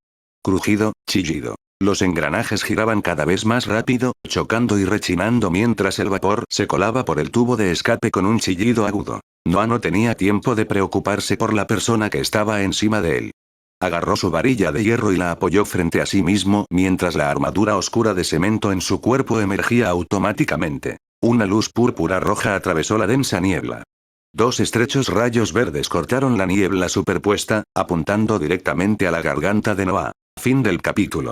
Crujido, chillido. Los engranajes giraban cada vez más rápido, chocando y rechinando mientras el vapor se colaba por el tubo de escape con un chillido agudo. Noah no tenía tiempo de preocuparse por la persona que estaba encima de él. Agarró su varilla de hierro y la apoyó frente a sí mismo mientras la armadura oscura de cemento en su cuerpo emergía automáticamente. Una luz púrpura roja atravesó la densa niebla. Dos estrechos rayos verdes cortaron la niebla superpuesta, apuntando directamente a la garganta de Noah. Fin del capítulo.